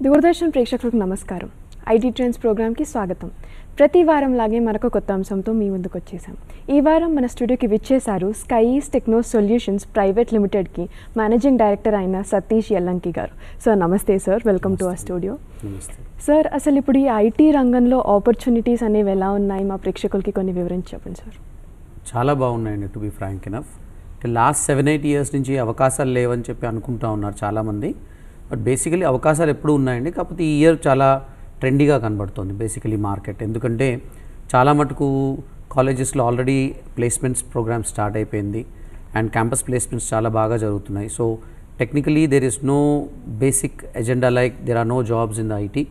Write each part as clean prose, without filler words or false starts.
దూరదర్శన్ ప్రేక్షకులకు నమస్కారం. IT trends ప్రోగ్రామ్కి స్వాగతం. ప్రతి వారం లాగే మరొక కొత్త అంశంతో మీ ముందుకు వచ్చేసాం. ఈ వారం మన స్టూడియోకి విచ్చేశారు స్కైస్ టెక్నో సొల్యూషన్స్ ప్రైవేట్ లిమిటెడ్కి మేనేజింగ్ డైరెక్టర్ అయిన సతీష్ యల్లంకి గారు. సార్ నమస్తే sir, welcome to our studio. Sir, అసలు ఇప్పుడు ఈ ఐటీ రంగంలో ఆపర్చునిటీస్ అనేవి ఎలా ఉన్నాయి, మా ప్రేక్షకులకి కొన్ని వివరించి చెప్పండి సార్. చాలా బాగున్నాయండి. To be frank enough, last 7-8 years నుంచి అవకాశాలు లేవని చెప్పి అనుకుంటా ఉన్నారు చాలామంది. బట్ బేసికలీ అవకాశాలు ఎప్పుడూ ఉన్నాయండి, కాకపోతే ఈ ఇయర్ చాలా ట్రెండీగా కనబడుతుంది బేసికలీ మార్కెట్. ఎందుకంటే చాలా మటుకు కాలేజెస్లో ఆల్రెడీ ప్లేస్మెంట్స్ ప్రోగ్రామ్ స్టార్ట్ అయిపోయింది అండ్ క్యాంపస్ ప్లేస్మెంట్స్ చాలా బాగా జరుగుతున్నాయి. So technically there is no basic agenda like there are no jobs in the IT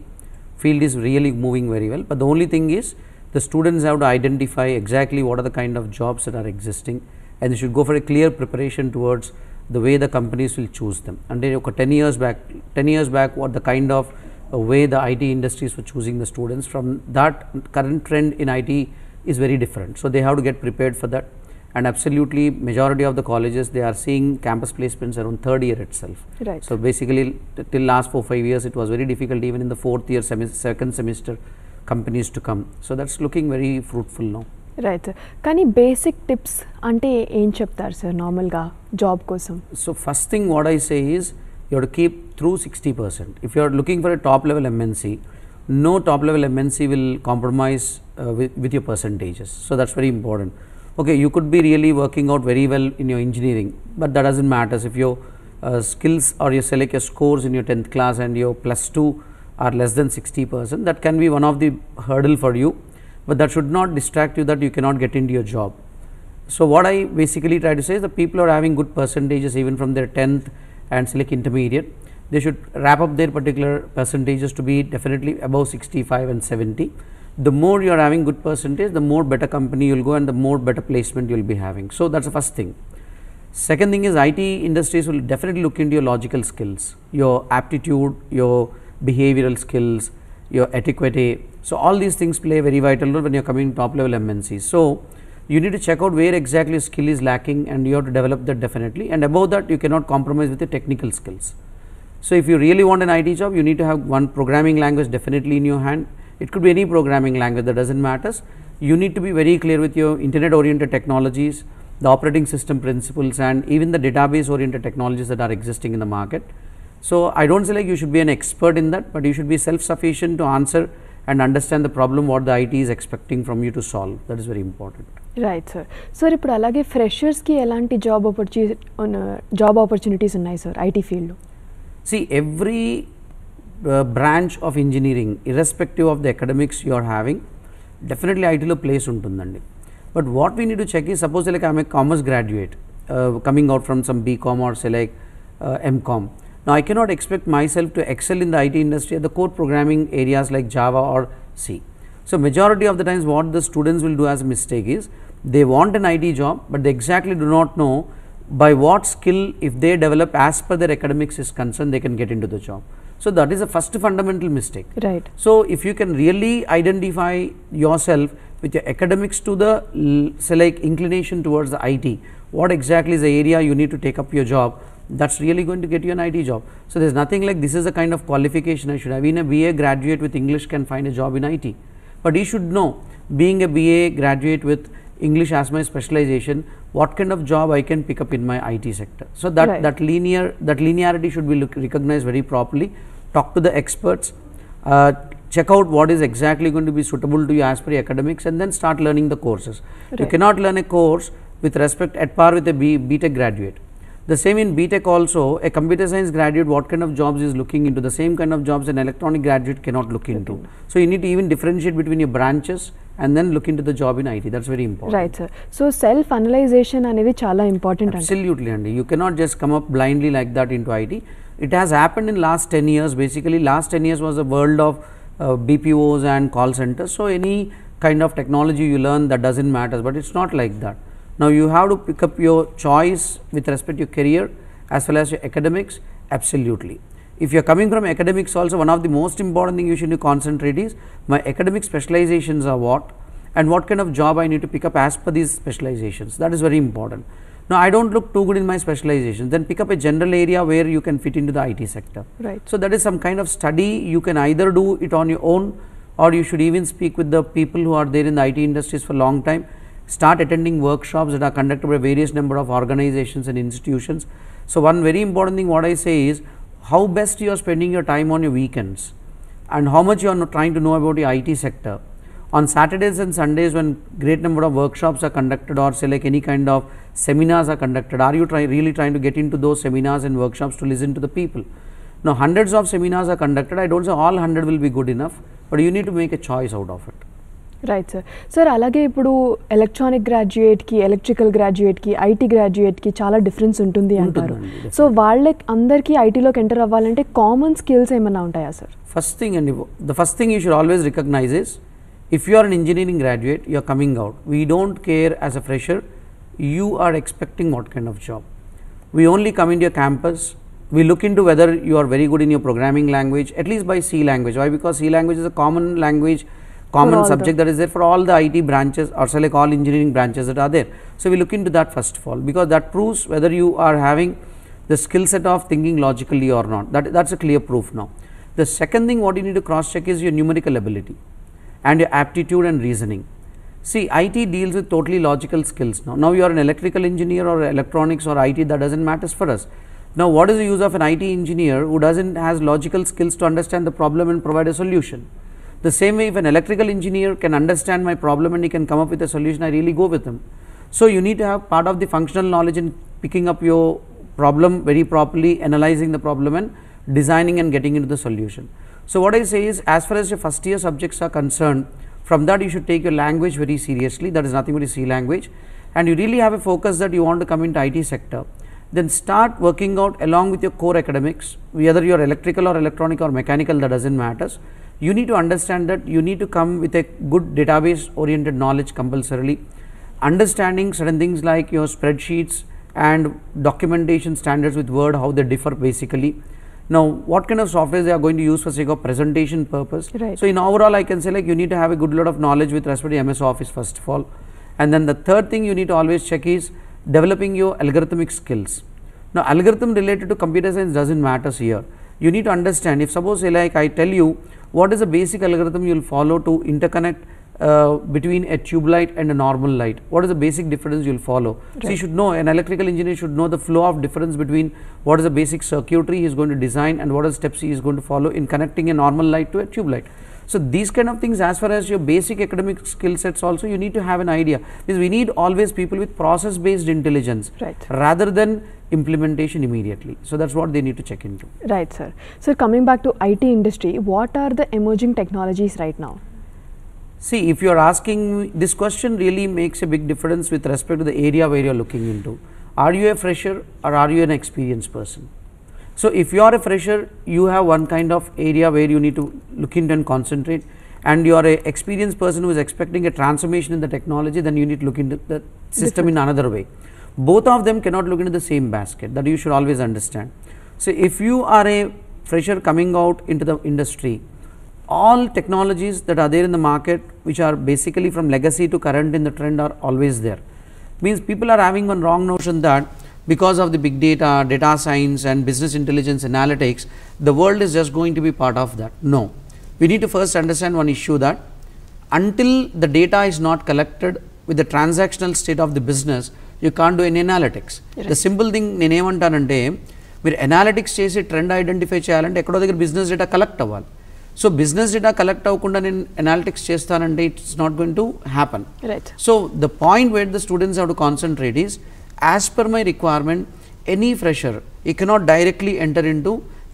field is really moving very well, but the only thing is the students have to identify exactly what are the kind of jobs that are existing, and they should go for a clear preparation towards the way the companies will choose them. And then 10 years back what the kind of way the IT industries were choosing the students, from that current trend in IT is very different. So they have to get prepared for that, and absolutely majority of the colleges they are seeing campus placements around third year itself. Right. So basically till last 4-5 years it was very difficult even in the fourth year second semester companies to come. So that's looking very fruitful now. Right sir, కానీ basic tips అంటే ఏం చెప్తారు sir నార్మల్గా job కోసం? So first thing what I say is you have to keep through 60%. If you are looking for a top level MNC, no top level MNC will compromise with your percentages. So that's very important. Okay, you could be really working out very well in your engineering, but that doesn't matter if your skills or you select your scores in your 10th class and your +2 are less than 60%. That can be one of the hurdle for you, but that should not distract you that you cannot get into your job. So what I basically try to say is the people who are having good percentages even from their 10th and select intermediate, they should wrap up their particular percentages to be definitely above 65 and 70. The more you are having good percentage, the more better company you will go and the more better placement you will be having. So that's the first thing. Second thing is IT industries will definitely look into your logical skills, your aptitude, your behavioral skills, your etiquette. So all these things play a very vital role when you are coming top level MNCs. So you need to check out where exactly your skill is lacking and you have to develop that definitely, and above that you cannot compromise with the technical skills. So if you really want an IT job, you need to have one programming language definitely in your hand. It could be any programming language, that doesn't matter. You need to be very clear with your internet oriented technologies, the operating system principles, and even the database oriented technologies that are existing in the market. So I don't say like you should be an expert in that, but you should be self sufficient to answer and understand the problem what the IT is expecting from you to solve. That is very important. Right sir. Sir, ఇప్పుడు అలాగే ఫ్రెషర్స్కి ఎలాంటి job opportunities ఉన్నాయి sir IT ఫీల్డ్లో? See, every branch of engineering, irrespective of the academics you are having, definitely IT lo place untundandi. But what we need to check is, suppose like I am a commerce graduate coming out from some BCom or say like MCom. Now I cannot expect myself to excel in the IT industry at the core programming areas like Java or C. So majority of the times what the students will do as a mistake is they want an IT job, but they exactly do not know by what skill if they develop as per their academics is concerned they can get into the job. So that is the first fundamental mistake. Right. So if you can really identify yourself with your academics to the say like inclination towards the IT, what exactly is the area you need to take up your job, that's really going to get you an IT job. So there's nothing like this is the kind of qualification I should have. Even a BA graduate with English can find a job in IT, but he should know, being a BA graduate with English as my specialization, what kind of job I can pick up in my IT sector. So that right. that linearity should be recognized very properly. Talk to the experts, check out what is exactly going to be suitable to you as per your academics, and then start learning the courses. Right. You cannot learn a course with respect at par with a BTech graduate. The same in BTech also, a computer science graduate what kind of jobs is looking into, the same kind of jobs an electronic graduate cannot look into. So you need to even differentiate between your branches and then look into the job in IT. That's very important. Right sir. So self analysation అనేది చాలా important. Absolutely, and you cannot just come up blindly like that into IT. It has happened in last 10 years. Basically last 10 years was a world of BPOs and call centers. So any kind of technology you learn, that doesn't matter, but it's not like that. Now you have to pick up your choice with respect to your career as well as your academics. Absolutely. If you are coming from academics also, one of the most important thing you should concentrate is my academic specializations are what, and what kind of job I need to pick up as per these specializations. That is very important. Now, I don't look too good in my specialization, then pick up a general area where you can fit into the IT sector. Right. So, that is some kind of study. You can either do it on your own, or you should even speak with the people who are there in the IT industries for a long time. Start attending workshops that are conducted by various number of organizations and institutions. So, one very important thing what I say is, how best you are spending your time on your weekends and how much you are trying to know about the IT sector. On Saturdays and Sundays, when great number of workshops are conducted, or say like any kind of seminars are conducted, are you really trying to get into those seminars and workshops to listen to the people? Now, hundreds of seminars are conducted. I don't say all 100 will be good enough, but you need to make a choice out of it. Right sir. Sir అలాగే ఇప్పుడు electronic గ్రాడ్యుయేట్కి, electrical గ్రాడ్యుయేట్కి, IT గ్రాడ్యుయేట్కి చాలా difference ఉంటుంది అంటారు. So వాళ్ళకి అందరికీ ఐటీలోకి ఎంటర్ అవ్వాలంటే కామన్ స్కిల్స్ ఏమైనా ఉంటాయా సార్? ఫస్ట్ థింగ్ అండి, the first thing you should always recognise is, if you are an engineering graduate, you are coming out. We don't care as a fresher, you are expecting what kind of job. We only come into your campus, we look into whether you are very good in your programming language, at least by C language. Why? Because C language is a common language, common subject that is there for all the IT branches, or say like all engineering branches that are there. So, we look into that first of all, because that proves whether you are having the skill set of thinking logically or not. That's a clear proof now. The second thing what you need to cross check is your numerical ability and your aptitude and reasoning. See, IT deals with totally logical skills now. Now, you are an electrical engineer or electronics or IT, that doesn't matter for us. Now, what is the use of an IT engineer who has logical skills to understand the problem and provide a solution? The same way, if an electrical engineer can understand my problem and he can come up with a solution, I really go with him. So, you need to have part of the functional knowledge in picking up your problem very properly, analyzing the problem and designing and getting into the solution. So, what I say is, as far as your first year subjects are concerned, from that you should take your language very seriously. That is nothing but a C language, and you really have a focus that you want to come into IT sector. Then start working out along with your core academics, whether you are electrical or electronic or mechanical, that doesn't matter. You need to understand that you need to come with a good database oriented knowledge compulsorily, understanding certain things like your spreadsheets and documentation standards with Word, how they differ basically. Now, what kind of software they are going to use for sake of presentation purpose. Right. So, in overall I can say like you need to have a good lot of knowledge with respect to MS Office first of all, and then the third thing you need to always check is developing your algorithmic skills. Now, algorithm related to computer science doesn't matter here. You need to understand, if suppose say like I tell you what is the basic algorithm you will follow to interconnect between a tube light and a normal light, what is the basic difference you will follow. Right. So, you should know, an electrical engineer should know the flow of difference between what is the basic circuitry he is going to design and what are the steps he is going to follow in connecting a normal light to a tube light. So, these kind of things, as far as your basic academic skill sets also, you need to have an idea, because we need always people with process based intelligence. Right. Rather than implementation immediately. So, that is what they need to check into. Right, sir. So, coming back to IT industry, what are the emerging technologies right now? See, if you are asking me, this question really makes a big difference with respect to the area where you are looking into. Are you a fresher or are you an experienced person? So, if you are a fresher, you have one kind of area where you need to look into and concentrate, and you are a experienced person who is expecting a transformation in the technology, then you need to look into the system in another way. Both of them cannot look into the same basket, that you should always understand. So, if you are a fresher coming out into the industry, all technologies that are there in the market, which are basically from legacy to current in the trend, are always there. Means people are having one wrong notion that because of the big data, data science and business intelligence analytics, the world is just going to be part of that. No, we need to first understand one issue, that until the data is not collected with the transactional state of the business, you can't do any analytics. Right. The simple thing nene emantanante, meer analytics chesi trend identify cheyalante ekkado daggara business data collect avvali. So, business data collect avvakunda nenu analytics chestanante, it's not going to happen. Right. So, the point where the students have to concentrate is, as per my requirement, any fresher, he cannot directly enter into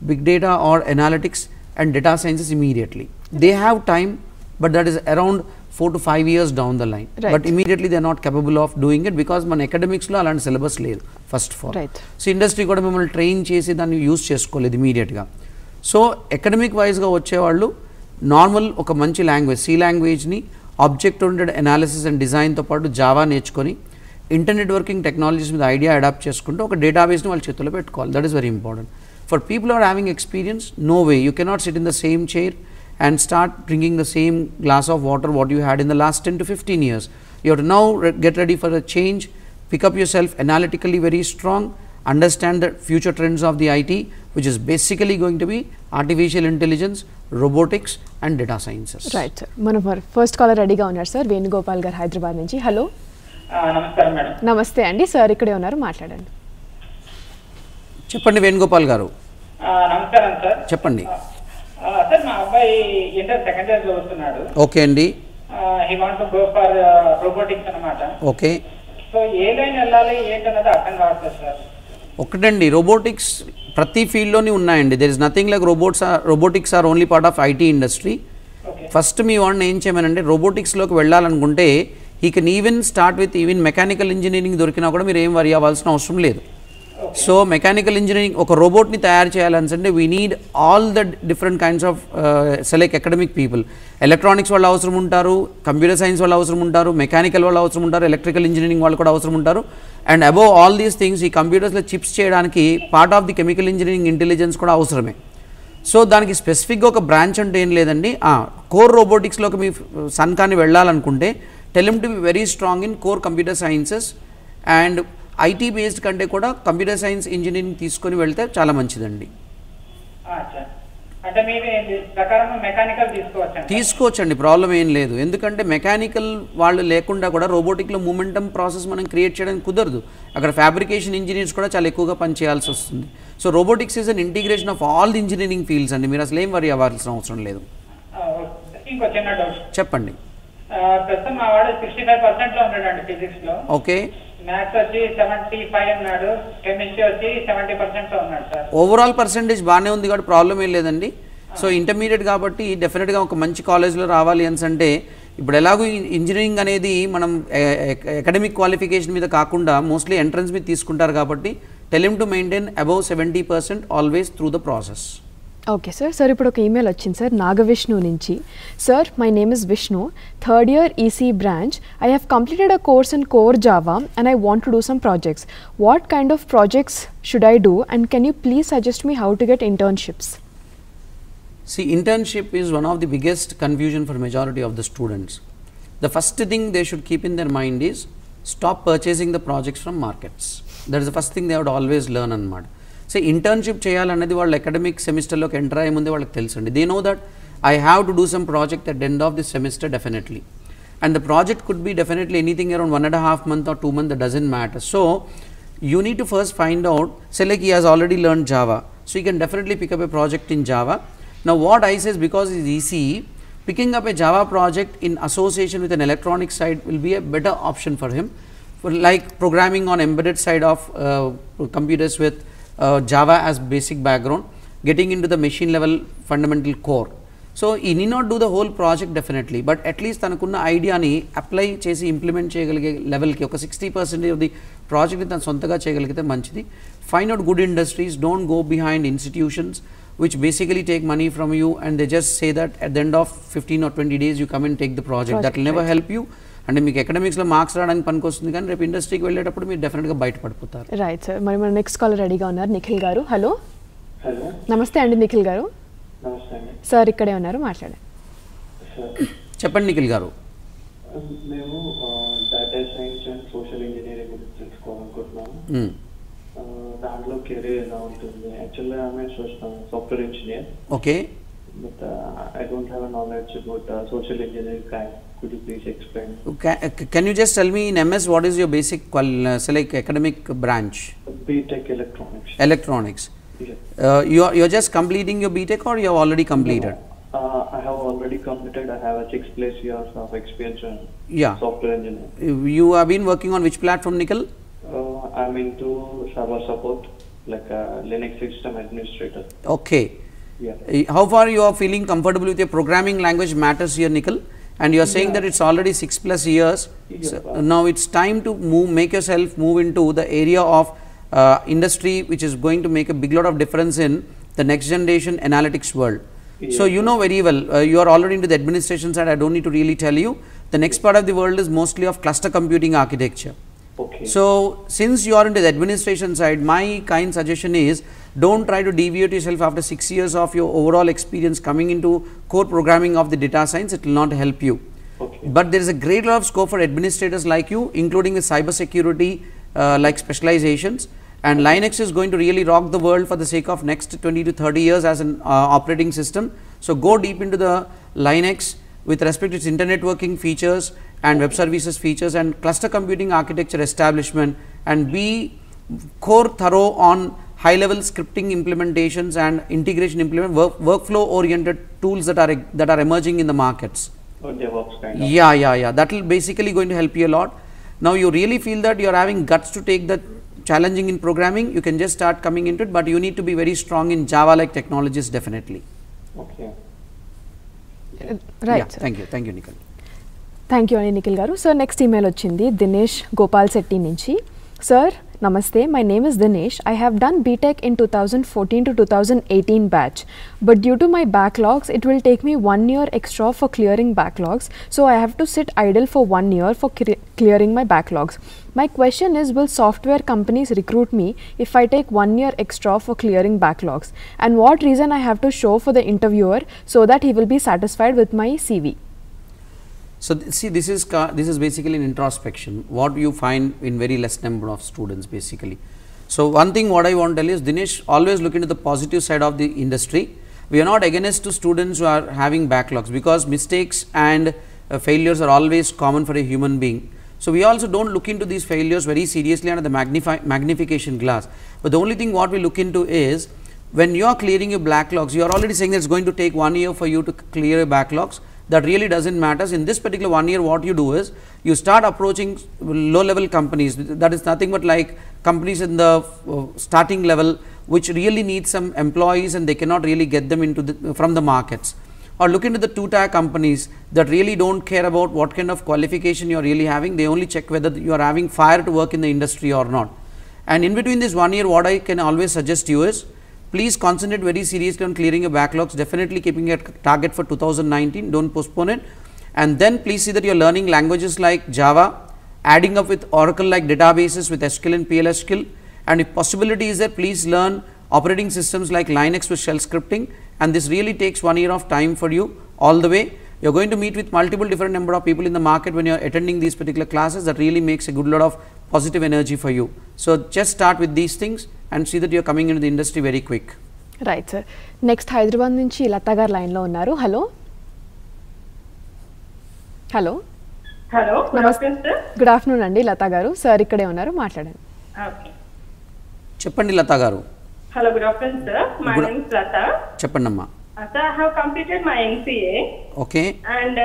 big data or analytics and data sciences immediately. They have time, but that is around 4 to 5 years down the line. Right. But immediately they are not capable of doing it, because మన academics లో అలాంటి syllabus లేదు first of all. Right. So, industry కూడా మిమ్మల్ని train చేసి దాన్ని use చేసుకోలేదు ఇమీడియట్గా. సో, ఎకడమిక్ వైజ్గా వచ్చేవాళ్ళు నార్మల్ ఒక మంచి లాంగ్వేజ్, సి లాంగ్వేజ్ని ఆబ్జెక్ట్ ఓరియంటెడ్ అనాలిసిస్ అండ్ డిజైన్తో పాటు జావా నేర్చుకొని ఇంటర్నెట్ వర్కింగ్ టెక్నాలజీస్ మీద ఐడియా అడాప్ట్ చేసుకుంటూ ఒక డేటాబేస్ని వాళ్ళ చేతుల్లో పెట్టుకోవాలి. That is very important. For people are having experience, no way, you cannot sit in the same chair and start drinking the same glass of water what you had in the last 10 to 15 years. You have to now get ready for a change, pick up yourself analytically very strong, understand the future trends of the IT, which is basically going to be artificial intelligence, robotics and data sciences. Right sir, మన first caller రెడీగా ఉన్నారు sir, Venugopal గారు హైదరాబాద్ నుంచి. Hello. నమస్కారం madam. నమస్తే అండి, sir ఇక్కడే ఉన్నారు, మాట్లాడండి. చెప్పండి వేణుగోపాల్ గారు. నమస్కారం సార్. చెప్పండి సార్, మా అబ్బాయి ఇంటర్ సెకండ్ ఇయర్ చదువుతున్నాడు. ఓకే అండి. He want to go for robotics అన్నమాట. ఓకే. సో ఏ లైన్ వెళ్ళాలి ఏంటన్నది అర్థం కావట్లేదు సార్. ఒకటండి, రోబోటిక్స్ ప్రతి ఫీల్డ్లోనే ఉన్నాయండి. There is nothing like robotics or only part of IT industry. First మీ వాడిని ఏం చేయమనంటే, రోబోటిక్స్లోకి వెళ్ళాలనుకుంటే he can even start with even mechanical engineering దొరికినా కూడా మీరు ఏం వరి అవ్వాల్సిన అవసరం లేదు. సో మెకానికల్ ఇంజనీరింగ్ ఒక రోబోట్ని తయారు చేయాలంటే we need all the different kinds of select academic people. Electronics వాళ్ళు అవసరం ఉంటారు, కంప్యూటర్ సైన్స్ వాళ్ళు అవసరం ఉంటారు, మెకానికల్ వాళ్ళు అవసరం ఉంటారు, ఎలక్ట్రికల్ ఇంజనీరింగ్ వాళ్ళు కూడా అవసరం ఉంటారు. And above all these things ఈ కంప్యూటర్స్లో చిప్స్ చేయడానికి part of the chemical engineering intelligence కూడా అవసరమే. సో దానికి స్పెసిఫిక్గా ఒక బ్రాంచ్ అంటే ఏం లేదండి. కోర్ రోబోటిక్స్లోకి మీ సన్ కానీ వెళ్ళాలనుకుంటే tell him to be very strong in core computer sciences and IT based కంటే కూడా కంప్యూటర్ సైన్స్ ఇంజనీరింగ్ తీసుకొని వెళ్తే చాలా మంచిదండి. అంటే మీ ప్రకారం మెకానికల్ తీసుకోవచ్చండి, ప్రాబ్లం ఏం లేదు. ఎందుకంటే మెకానికల్ వాళ్ళు లేకుండా కూడా రోబోటిక్లో మూమెంటమ్ ప్రాసెస్ మనం క్రియేట్ చేయడానికి కుదరదు. అక్కడ ఫ్యాబ్రికేషన్ ఇంజనీర్స్ కూడా చాలా ఎక్కువగా పనిచేయాల్సి వస్తుంది. So robotics is an integration of all the engineering fields అండి. మీరు అసలు ఏం వరి అవ్వాల్సిన అవసరం లేదు. ఇంకో చిన్న డౌట్ చెప్పండి. ప్రస్తుతం మా వాడు 65% లో ఉన్నాడండి ఫిజిక్స్ లో. ఓకే. మ్యాథ్స్ వచ్చి 75 అన్నాడు, కెమిస్ట్రీ వచ్చి 70% లో ఉన్నాడు సార్. ఓవరాల్ పర్సెంటేజ్ బాగానే ఉంది కాబట్టి ప్రాబ్లం ఏం లేదండి. సో ఇంటర్మీడియట్ కాబట్టి డెఫినెట్గా ఒక మంచి కాలేజ్లో రావాలి అని అంటే, ఇప్పుడు ఎలాగో ఇంజనీరింగ్ అనేది మనం అకాడమిక్ క్వాలిఫికేషన్ మీద కాకుండా మోస్ట్లీ ఎంట్రన్స్ మీద తీసుకుంటారు కాబట్టి tell him to maintain above 70% always through the process. Okay sir. Sir ఇప్పుడు ఒక ఈమెయిల్ వచ్చింది సార్ నాగవిష్ణు నుంచి. Sir, my name is Vishnu, third year EC branch. I have completed a course in core Java and I want to do some projects. What kind of projects should I do and can you please suggest me how to get internships? See, internship is one of the biggest confusion for majority of the students. The first thing they should keep in their mind is stop purchasing the projects from markets. That is the first thing they have to always learn anamata. So internship చేయాలనేది వాళ్ళ academic సెమిస్టర్లోకి enter అయ్యే ముందే వాళ్ళకి తెలుసండి. They know that I have to do some project at end of this semester definitely. And the project could be definitely anything around 1.5 months or 2 months, that doesn't matter. So you need to first find out, say like he has already learned Java, so he can definitely pick up a project in Java. Now what I say is, because it's easy, picking up a Java project in association with an electronic side will be a better option for him, for like programming on embedded side of computers with Java as basic background, getting into the machine level fundamental core. So he need not do the whole project definitely, but at least tanakunna idea ni apply chesi implement cheyagalage level ki oka 60% of the project ni tanu sontaga cheyagalagite manchidi. Find out good industries, don't go behind institutions which basically take money from you and they just say that at the end of 15 or 20 days you come and take the project. That will never help you. అంటే మీకు ఎకనామిక్స్లో marks రావడానికి పనికి వస్తుంది, కానీ రేపు ఇండస్ట్రీకి వెళ్ళేటప్పుడు మీరు డెఫినెట్గా బయటపడిపోతారు. Right sir. మరి మన నెక్స్ట్ కాలర్ రెడీగా ఉన్నారు, నిఖిల్ గారు. హలో. హలో, నమస్తే అండి నిఖిల్ గారు. నమస్తే అండి సార్, ఇక్కడే ఉన్నారు, మాట్లాడండి. చెప్పండి నిఖిల్ గారు. మేము data science and social engineering గురించి తెలుసుకోవాలనుకుంటున్నాము. దాంట్లో కెరీర్ ఎలా ఉంటుంది? యాక్చువల్గా I'm software engineer. Okay. But I don't have a knowledge about social engineering kind. Could you please explain? Can you just tell me in MS what is your basic like academic branch? BTech Electronics. Electronics. Yeah. You're just completing your BTech or you have already completed? No, I have already completed. I have a 6+ years of experience in software engineering. You have been working on which platform, Nikhil? I'm into server support, like a Linux system administrator. Okay. Yeah. How far you are feeling comfortable with your programming language matters here, Nikhil? And you are saying that it's already 6+ years. So now it's time to make yourself move into the area of industry which is going to make a big lot of difference in the next generation analytics world. So you know very well, you are already into the administration side. I don't need to really tell you. The next part of the world is mostly of cluster computing architecture. Okay. So since you are into the administration side, my kind suggestion is, don't try to deviate yourself after 6 years of your overall experience coming into core programming of the data science. It will not help you. Okay. But there is a great lot of scope for administrators like you, including with cyber security like specializations, and Linux is going to really rock the world for the sake of next 20 to 30 years as an operating system. So go deep into the Linux with respect to its internet working features and web services features and cluster computing architecture establishment, and be core thorough on high level scripting implementations and integration workflow oriented tools that are emerging in the markets. Or DevOps kind of. Yeah. That will basically going to help you a lot. Now you really feel that you are having guts to take the challenging in programming, you can just start coming into it, but you need to be very strong in Java like technologies definitely. Okay. Right. Yeah, thank you, Nikhil. Thank you అండి నిఖిల్ గారు. Sir next email వచ్చింది దినేష్ గోపాల్ శెట్టి నుంచి. Sir నమస్తే, my name is Dinesh. I have done BTech in 2014 to 2018 batch, but due to my backlogs it will take me 1 year extra for clearing backlogs, so I have to sit idle for 1 year for clearing my backlogs. My question is, will software companies recruit me if I take 1 year extra for clearing backlogs, and what reason I have to show for the interviewer so that he will be satisfied with my CV? So see, this is basically an introspection, what you find in very less number of students basically. So one thing what I want to tell you is, Dinesh, always look into the positive side of the industry. We are not against to students who are having backlogs, because mistakes and failures are always common for a human being. So we also don't look into these failures very seriously under the magnification glass. But the only thing what we look into is, when you are clearing your backlogs, you are already saying that it's going to take 1 year for you to clear your backlogs. That really doesn't matter. In this particular 1 year, what you do is, you start approaching low level companies, that is nothing but like companies in the starting level, which really need some employees and they cannot really get them into from the markets. Or look into the 2-tier companies that really don't care about what kind of qualification you are really having, they only check whether you are having fire to work in the industry or not. And in between this 1 year, what I can always suggest you is, please concentrate very seriously on clearing your backlogs, definitely keeping a target for 2019, don't postpone it. And then please see that you are learning languages like Java, adding up with Oracle like databases with SQL and PLSQL, and if possibility is there, please learn operating systems like Linux with shell scripting, and this really takes 1 year of time for you all the way. You are going to meet with multiple different number of people in the market when you are attending these particular classes. That really makes a good lot of positive energy for you. So just start with these things and see that you are coming into the industry very quick. Right sir. Next Hyderabad నుంచి లతా గారు లైన్లో ఉన్నారు. Hello hello hello, good afternoon అండి లతా గారు. Sir ఇక్కడే ఉన్నారు, మాట్లాడండి. చెప్పండి లతా గారు. Hello, good afternoon sir. My name is Latha. చెప్పండి అమ్మా. Sir, I have completed my NCA. Okay. And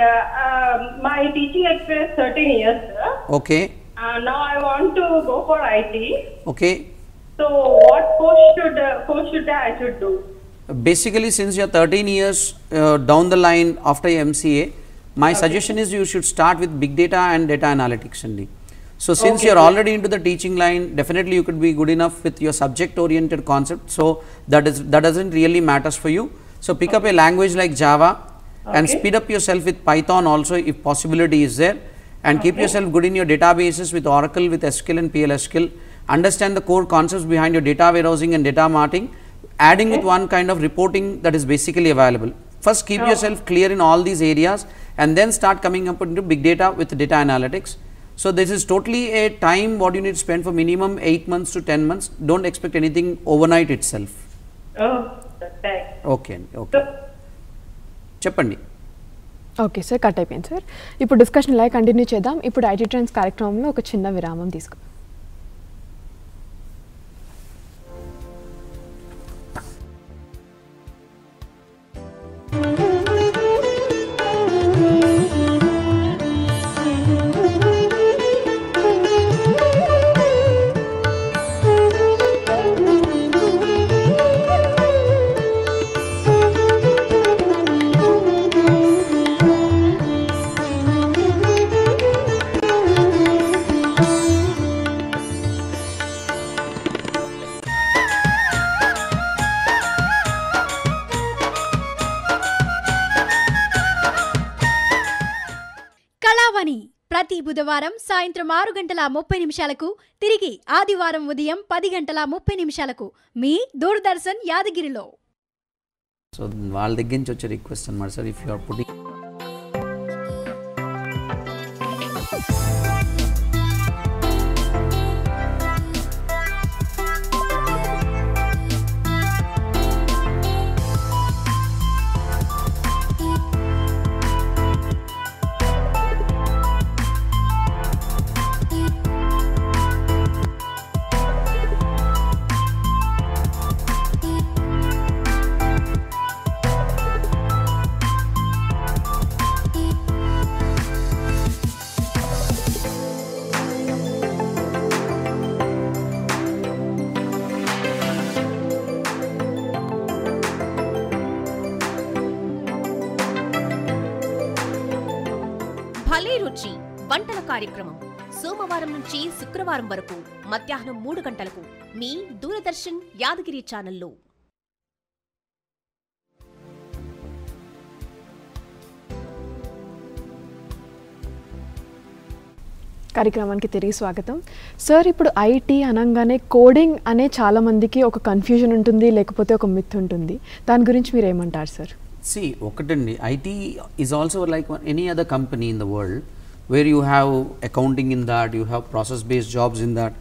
my teaching experience 13 years, sir. Okay. Now I want to go for IT. Okay. So what course should I do? Basically, since you are 13 years down the line after your MCA, my suggestion is you should start with big data and data analytics only. So since you are already into the teaching line, definitely you could be good enough with your subject oriented concept. So that doesn't really matters for you. So pick up a language like Java and speed up yourself with Python also if possibility is there, and keep yourself good in your databases with Oracle, with SQL and PLSQL. Understand the core concepts behind your data warehousing and data marting, adding with one kind of reporting that is basically available. First keep yourself clear in all these areas and then start coming up into big data with data analytics. So this is totally a time what you need to spend for minimum 8 months to 10 months. Don't expect anything overnight itself. Okay okay చెప్పండి. Okay sir, cut అయిపోయింది sir. ఇప్పుడు discussion ఇలా continue చేద్దాం. ఇప్పుడు IT trends కార్యక్రమంలో ఒక చిన్న విరామం తీసుకుందాం. ప్రతి బుధవారం సాయంత్రం 6:30 తిరిగి ఆదివారం ఉదయం 10:30 మీ దూరదర్శన్ యాదగిరిలో. సో వాళ్ళ దగ్గర నుంచి వచ్చే రిక్వెస్ట్ అన్నమాట sir, if you are putting అభిరుచి వంటల కార్యక్రమం సోమవారం నుంచి శుక్రవారం వరకు మధ్యాహ్నం 3 గంటలకు మీ దూరదర్శన్ యాదగిరి ఛానల్లో. కార్యక్రమానికి తిరిగి స్వాగతం. సార్, ఇప్పుడు ఐటీ అనగానే కోడింగ్ అనే చాలామందికి ఒక కన్ఫ్యూజన్ ఉంటుంది, లేకపోతే ఒక మిత్ ఉంటుంది. దాని గురించి మీరు ఏమంటారు సార్? ఒకటండి, IT is also like any other company in the world where you have accounting in that, you have process based jobs in that,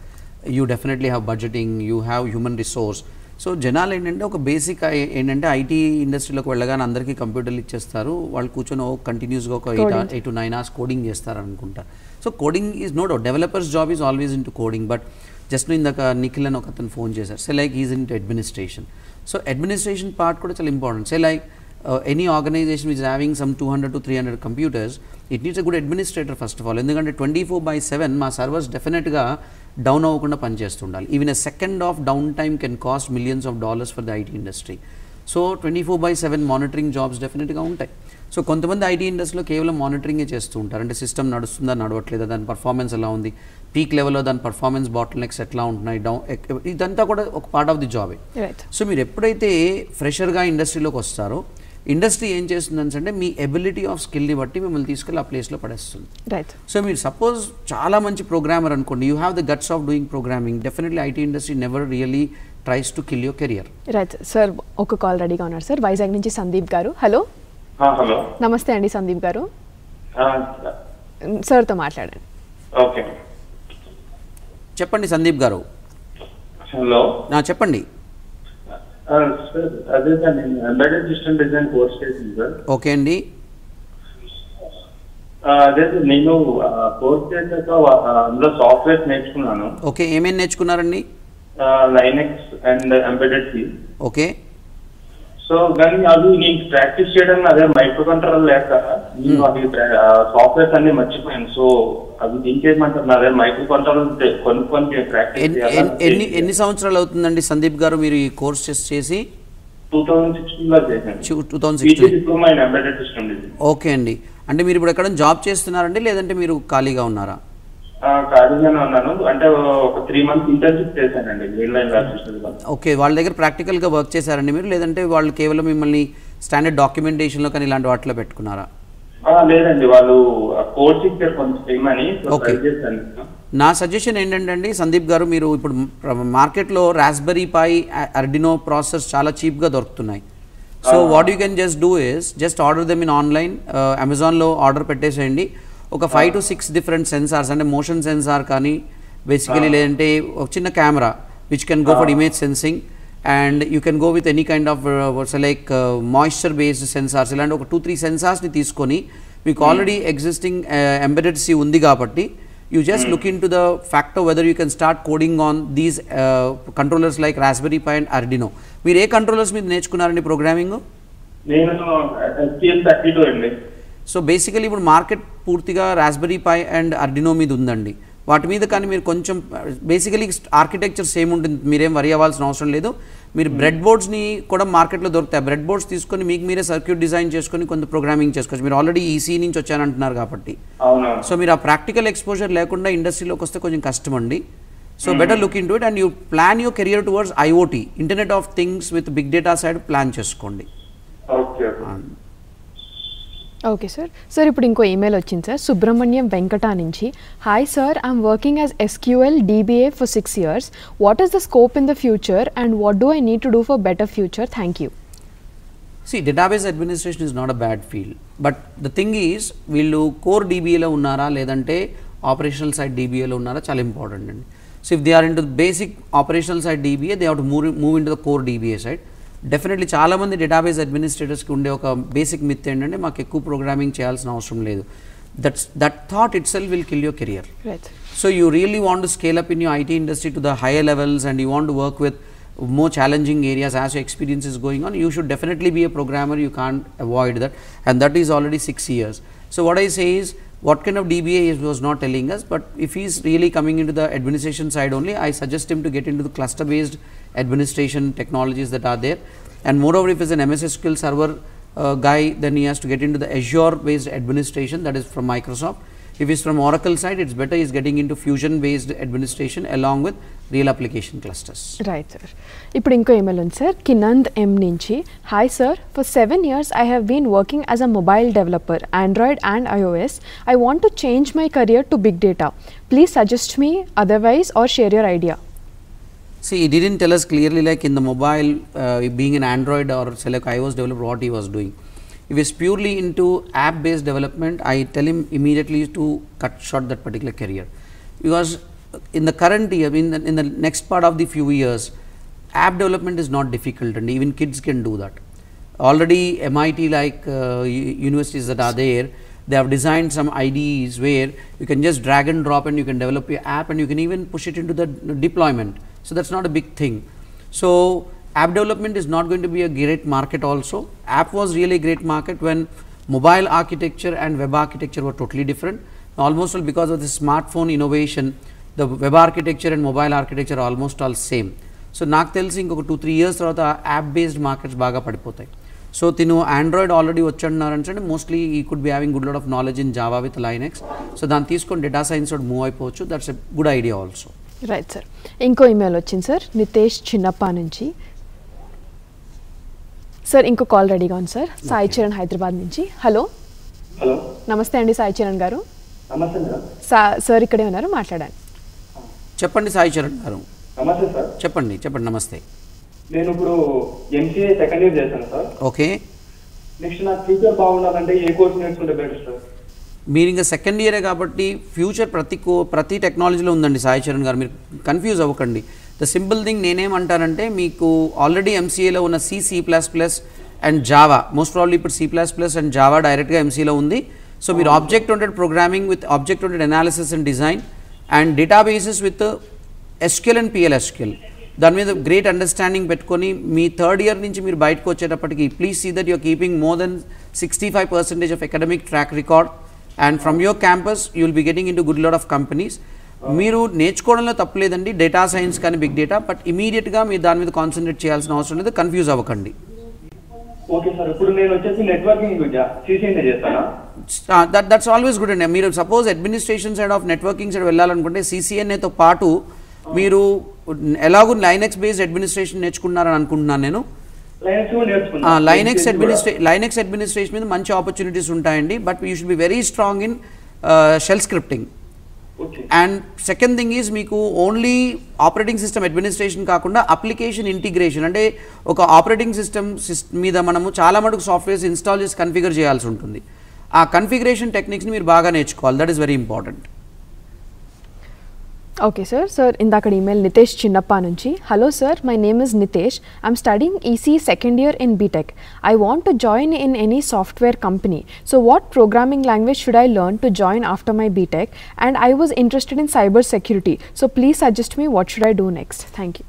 you definitely have budgeting, you have human resource. So జనాలు ఏంటంటే ఒక basic ఏంటంటే IT ఇండస్ట్రీలోకి వెళ్ళగానే అందరికీ కంప్యూటర్లు ఇచ్చేస్తారు, వాళ్ళు కూర్చొని కంటిన్యూస్గా ఒక 8 to 9 hours కోడింగ్ చేస్తారు అనుకుంటారు. So coding is no doubt, developers job is always in to coding. But just ఇందాక నిఖిల్ అని ఒక అతను ఫోన్ చేశారు, say like is in to administration. So administration part కూడా చాలా important. Say like any organization which is having some 200 to 300 computers, it needs a good administrator first of all. ఎందుకంటే 24/7 మా servers డెఫినెట్గా డౌన్ అవ్వకుండా పనిచేస్తుండాలి. Even a second of down time can cost millions of dollars for the IT industry. So 24/7 monitoring jobs డెఫినెట్గా ఉంటాయి. So కొంతమంది IT ఇండస్ట్రీలో కేవలం మానిటరింగే చేస్తూ ఉంటారు, అంటే సిస్టమ్ నడుస్తుందా నడవట్లేదా, దాని పర్ఫార్మెన్స్ ఎలా ఉంది, పీక్ లెవెల్లో దాని పర్ఫార్మెన్స్ బాటిల్ నెక్స్ ఎట్లా ఉంటున్నాయి, ఇదంతా కూడా ఒక పార్ట్ ఆఫ్ ది జాబే. సో మీరు ఎప్పుడైతే ఫ్రెషర్గా ఇండస్ట్రీలోకి వస్తారో, ఇండస్ట్రీ ఏం చేస్తుందని అంటే మీ ఎబిలిటీ ఆఫ్ స్కిల్ని బట్టి మిమ్మల్ని తీసుకెళ్ళి ఆ ప్లేస్లో పడేస్తుంది. సో మీరు సపోజ్ చాలా మంచి ప్రోగ్రామర్ అనుకోండి, you have the guts of doing programming, definitely IT industry never really tries to kill your career. Right sir, ఒక కాల్ రెడీగా ఉన్నారు సార్, వైజాగ్ నుంచి సందీప్ గారు. హలో. హలో, నమస్తే అండి సందీప్ గారు, సార్తో మాట్లాడండి. ఓకే, చెప్పండి సందీప్ గారు. హలో, చెప్పండి. సార్ అదే సార్, నేను ఎంబెడెడ్ సిస్టమ్ డిజైన్ కోర్స్ చేసింది సార్. ఓకే అండి. అదే సార్, నేను కోర్స్ చేశాక అందులో సాఫ్ట్వేర్ నేర్చుకున్నాను. ఓకే, ఏమేమి నేర్చుకున్నారండి? Linux and embedded C. Okay. So కానీ అది నేను ప్రాక్టీస్ చేయడం అదే మైక్రో కంట్రోలర్ లేక నేను అది సాఫ్ట్వేర్స్ అన్ని మర్చిపోయాను. సో అది ఏం చేయమంటారు, అదే మైక్రో కంట్రోలర్ కొన్ని ప్రాక్టీస్. ఎన్ని సంవత్సరాలు అవుతుందండి సందీప్ గారు మీరు ఈ కోర్స్ చేసి? 2016 లో చేశాను. 2016 diploma in embedded system design. Okay అండి. అంటే మీరు ఇప్పుడు ఎక్కడ జాబ్ చేస్తున్నారండి, లేదంటే మీరు ఖాళీగా ఉన్నారా? ఖాళీగానే ఉన్నాను, అంటే ఒక 3 months ఇంటర్న్షిప్ చేశానండి గ్రీన్లైన్ ల్యాబ్స్. ఓకే, వాళ్ళ దగ్గర ప్రాక్టికల్గా వర్క్ చేశారండి మీరు, లేదంటే వాళ్ళు కేవలం మిమ్మల్ని స్టాండర్డ్ డాక్యుమెంటేషన్లో కానీ ఇలాంటి వాటిలో పెట్టుకున్నారా? లేదండి, వాళ్ళు కోర్స్ ఇచ్చారు కొంచెం చేయమని. ఓకే, నా సజెషన్ ఏంటంటే అండి సందీప్ గారు, మీరు ఇప్పుడు మార్కెట్లో రాస్బెరీ పై, ఆర్డినో ప్రాసెసర్స్ చాలా చీప్గా దొరుకుతున్నాయి. So what you can just do is just order them in online. అమెజాన్లో ఆర్డర్ పెట్టేసేయండి. ఒక 5 to 6 డిఫరెంట్ సెన్సార్స్, అంటే మోషన్ సెన్సార్ కానీ బేసికలీ, లేదంటే ఒక చిన్న camera which can go for image sensing, and you can go with any kind of like moisture based sensors. ఇలాంటి ఒక 2-3 సెన్సార్స్ని తీసుకొని, మీకు ఆల్రెడీ ఎగ్జిస్టింగ్ ఎంబెడెడ్ సి ఉంది కాబట్టి you just look into the factor whether you can start coding on these controllers like Raspberry Pi and Arduino. మీరు ఏ controllers మీద నేర్చుకున్నారండి programming? నేను STM32 అండి. సో బేసికలీ ఇప్పుడు మార్కెట్ పూర్తిగా రాస్బెరీ పై అండ్ ఆర్డినో మీద ఉందండి. వాటి మీద కానీ మీరు కొంచెం బేసికలీ ఆర్కిటెక్చర్ సేమ్ ఉంటుంది, మీరేం వరి అవ్వాల్సిన అవసరం లేదు. మీరు బ్రెడ్ బోర్డ్స్ని కూడా మార్కెట్లో దొరుకుతాయి. బ్రెడ్ బోర్డ్స్ తీసుకొని మీకు మీరే సర్క్యూట్ డిజైన్ చేసుకొని కొంత ప్రోగ్రామింగ్ చేసుకోవచ్చు. మీరు ఆల్రెడీ ఈసీ నుంచి వచ్చానంటున్నారు కాబట్టి. సో మీరు ఆ ప్రాక్టికల్ ఎక్స్పోజర్ లేకుండా ఇండస్ట్రీలోకి వస్తే కొంచెం కష్టం అండి. So better look in to it and you plan your career towards IOT, internet of things with big data side ప్లాన్ చేసుకోండి. Okay sir. సార్ ఇప్పుడు ఇంకో ఈమెయిల్ వచ్చింది సార్, సుబ్రహ్మణ్యం వెంకట నుంచి. Hi sir, I'm working as SQL DBA for 6 years. What is the scope in the future and what do I need to do for better future? Thank you. See, database administration is not a bad field, but the thing is, వీళ్ళు core DBAలో ఉన్నారా లేదంటే operational side DBAలో ఉన్నారా చాలా important అండి. So if they are in to basic operational side DBA, they have to move in to the core DBA side. Definitely చాలామంది database అడ్మినిస్ట్రేటర్స్కి ఉండే ఒక బేసిక్ మిత్ ఏంటంటే మాకు ఎక్కువ ప్రోగ్రామింగ్ చేయాల్సిన అవసరం లేదు. That thought it self will kill your career. So you really want to scale up in your IT industry to the higher levels and you want to work with more challenging areas as your experience is going on. You should definitely be a programmer, you can't avoid that, and that is already 6 years. So what I say is, what kind of DBA he was not telling us, but if he is really coming into the administration side only, I suggest him to get into the cluster based administration technologies that are there. And moreover, if he is an MS SQL server guy, then he has to get into the Azure based administration, that is from Microsoft. If it's from Oracle side, it's better is getting into fusion based administration along with real application clusters. Right sir. ఇప్పుడు ఇంకో email ఉంది sir, కినంద్ ఎం నుంచి. Hi sir, for 7 years I have been working as a mobile developer, Android and iOS. I want to change my career to big data. Please suggest me otherwise or share your idea. See, he didn't tell us clearly like in the mobile, being an Android or say like iOS developer, what he was doing. If he's purely into app based development, I tell him immediately to cut short that particular career, because in the current year, in the next part of the few years, app development is not difficult and even kids can do that. Already MIT like universities that are there, they have designed some IDEs where you can just drag and drop and you can develop your app and you can even push it into the deployment. So that's not a big thing. So app development is not going to be a great market also. App was really a great market when mobile architecture and web architecture were totally different. Almost all because of the smartphone innovation, the web architecture and mobile architecture are almost all same. So నాకు తెలిసి ఇంకొక 2-3 years తర్వాత app based markets బాగా పడిపోతాయి. So తిను Android already వచ్చాడంటే mostly ఈ could be having good lot of knowledge in Java with Linux. So దాన్ని తీసుకొని డేటా సైన్స్ తోటి మూవ్ అయిపోవచ్చు. That's a good idea also. Right sir. ఇంకో ఈమెయిల్ వచ్చింది సార్, నితేష్ చిన్నప్ప నుంచి. సార్ ఇంకో కాల్ రెడీగా ఉంది సార్, సాయి చరణ్ హైదరాబాద్ నుంచి. హలో హలో, నమస్తే అండి సాయి చరణ్ గారు. నమస్తే మేడం. సార్ ఇక్కడే ఉన్నారు, మాట్లాడండి. చెప్పండి సాయి చరణ్ గారు. నమస్తే సార్. చెప్పండి. నమస్తే. నేను ఇప్పుడు MCA సెకండ్ ఇయర్ చేశాను సార్. ఓకే. నెక్స్ట్ నాకు ఫ్యూచర్ బాగుండాలంటే ఏ కోర్స్ నేర్చుకుంటే బెటర్ సార్? మీరు ఇంకా సెకండ్ ఇయరే కాబట్టి ఫ్యూచర్ ప్రతి టెక్నాలజీలో ఉందండి సాయి చరణ్ గారు, మీరు కన్ఫ్యూజ్ అవ్వకండి. ద సింపుల్ థింగ్ నేనేమంటానంటే, మీకు ఆల్రెడీ ఎంసీఏలో ఉన్న C++ and Java, most probably ఇప్పుడు C++ అండ్ జావా డైరెక్ట్గా ఎంసీలో ఉంది. సో మీరు object oriented programming with object oriented analysis and design and databases with SQL and PLSQL, దాని మీద గ్రేట్ అండర్స్టాండింగ్ పెట్టుకొని మీ థర్డ్ ఇయర్ నుంచి మీరు బయటకు వచ్చేటప్పటికి please see that you're keeping more than 65% of academic track record and from your campus you will be getting in to good lot of companies. మీరు నేర్చుకోవడంలో తప్పలేదండి, డేటా సైన్స్ కానీ big data, but ఇమీడియట్గా మీరు దాని మీద కాన్సన్ట్రేట్ చేయాల్సిన అవసరం లేదు. కన్ఫ్యూజ్ అవ్వకండి. Okay sir. ఇప్పుడు నేను వచ్చేసి నెట్వర్కింగ్ CCNA చేస్తానా? దట్స్ ఆల్వేస్ గుడ్ అండి. మీరు suppose administration side of networking side వెళ్ళాలనుకుంటే CCNAతో పాటు మీరు ఎలాగో లైనెక్స్ బేస్డ్ అడ్మినిస్ట్రేషన్ నేర్చుకున్నారని అనుకుంటున్నాను నేను. లైనెక్స్ అడ్మినిస్ట్రేషన్ మీద మంచి ఆపర్చునిటీస్ ఉంటాయండి, but you should be very strong in shell scripting. And second thing is మీకు ఓన్లీ ఆపరేటింగ్ సిస్టమ్ అడ్మినిస్ట్రేషన్ కాకుండా అప్లికేషన్ ఇంటిగ్రేషన్, అంటే ఒక ఆపరేటింగ్ సిస్టమ్ మీద మనము చాలా మటుకు సాఫ్ట్వేర్స్ ఇన్స్టాల్ చేసి కన్ఫిగర్ చేయాల్సి ఉంటుంది. ఆ కన్ఫిగరేషన్ టెక్నిక్స్ని మీరు బాగా నేర్చుకోవాలి. That is very important. Okay sir ఇందాక ఈమెయిల్ నితేష్ చిన్నప్ప నుంచి. Hello sir, my name is Nitesh. I'm studying EC second year in BTech. I want to join in any software company. So what programming language should I learn to join after my BTech? And I was interested in cyber security. So please suggest me what should I do next? Thank you.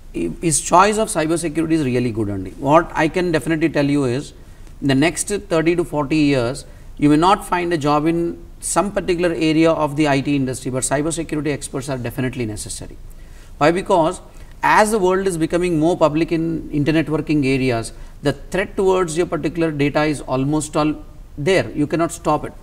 His choice of cyber security is really good andi. What I can definitely tell you is, in the next 30 to 40 years, you may not find a job in some particular area of the IT industry, but cyber security experts are definitely necessary. Why? Because as the world is becoming more public in internet working areas, the threat towards your particular data is almost all there. You cannot stop it.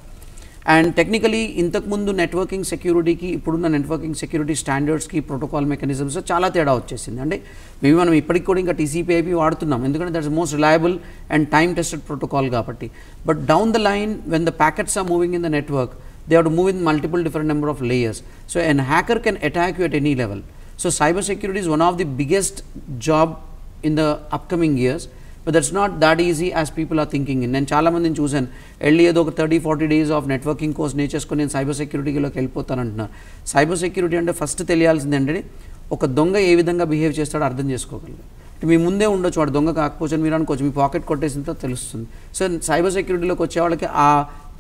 And technically ఇంతకు ముందు networking సెక్యూరిటీకి ఇప్పుడున్న networking security స్టాండర్డ్స్కి protocol mechanisms చాలా తేడా వచ్చేసింది. అంటే maybe మనం ఇప్పటికి కూడా ఇంకా TCP/IP వాడుతున్నాం, ఎందుకంటే that's most reliable and time tested protocol కాబట్టి. But down the line when the packets are moving in the network, they have to move in multiple different number of layers. So an hacker can attack you at any level. So cyber security is one of the biggest job in the upcoming years. But that's not that easy as people are thinking. నేను చాలా మందిని చూశాను, వెళ్ళి ఏదో ఒక 30-40 days of networking course నేర్చేసుకొని నేను cyber సెక్యూరిటీలోకి వెళ్ళిపోతానంటున్నారు. Cyber security అంటే first తెలియాల్సింది ఏంటంటే, ఒక దొంగ ఏ విధంగా బిహేవ్ చేస్తాడో అర్థం చేసుకోగలరు. మీ ముందే ఉండొచ్చు, వాడు దొంగ కాకపోవచ్చు మీరు అనుకోవచ్చు, మీ పాకెట్ కొట్టేసిన తర్వాత తెలుస్తుంది. సో సైబర్ సెక్యూరిటీలోకి వచ్చే వాళ్ళకి ఆ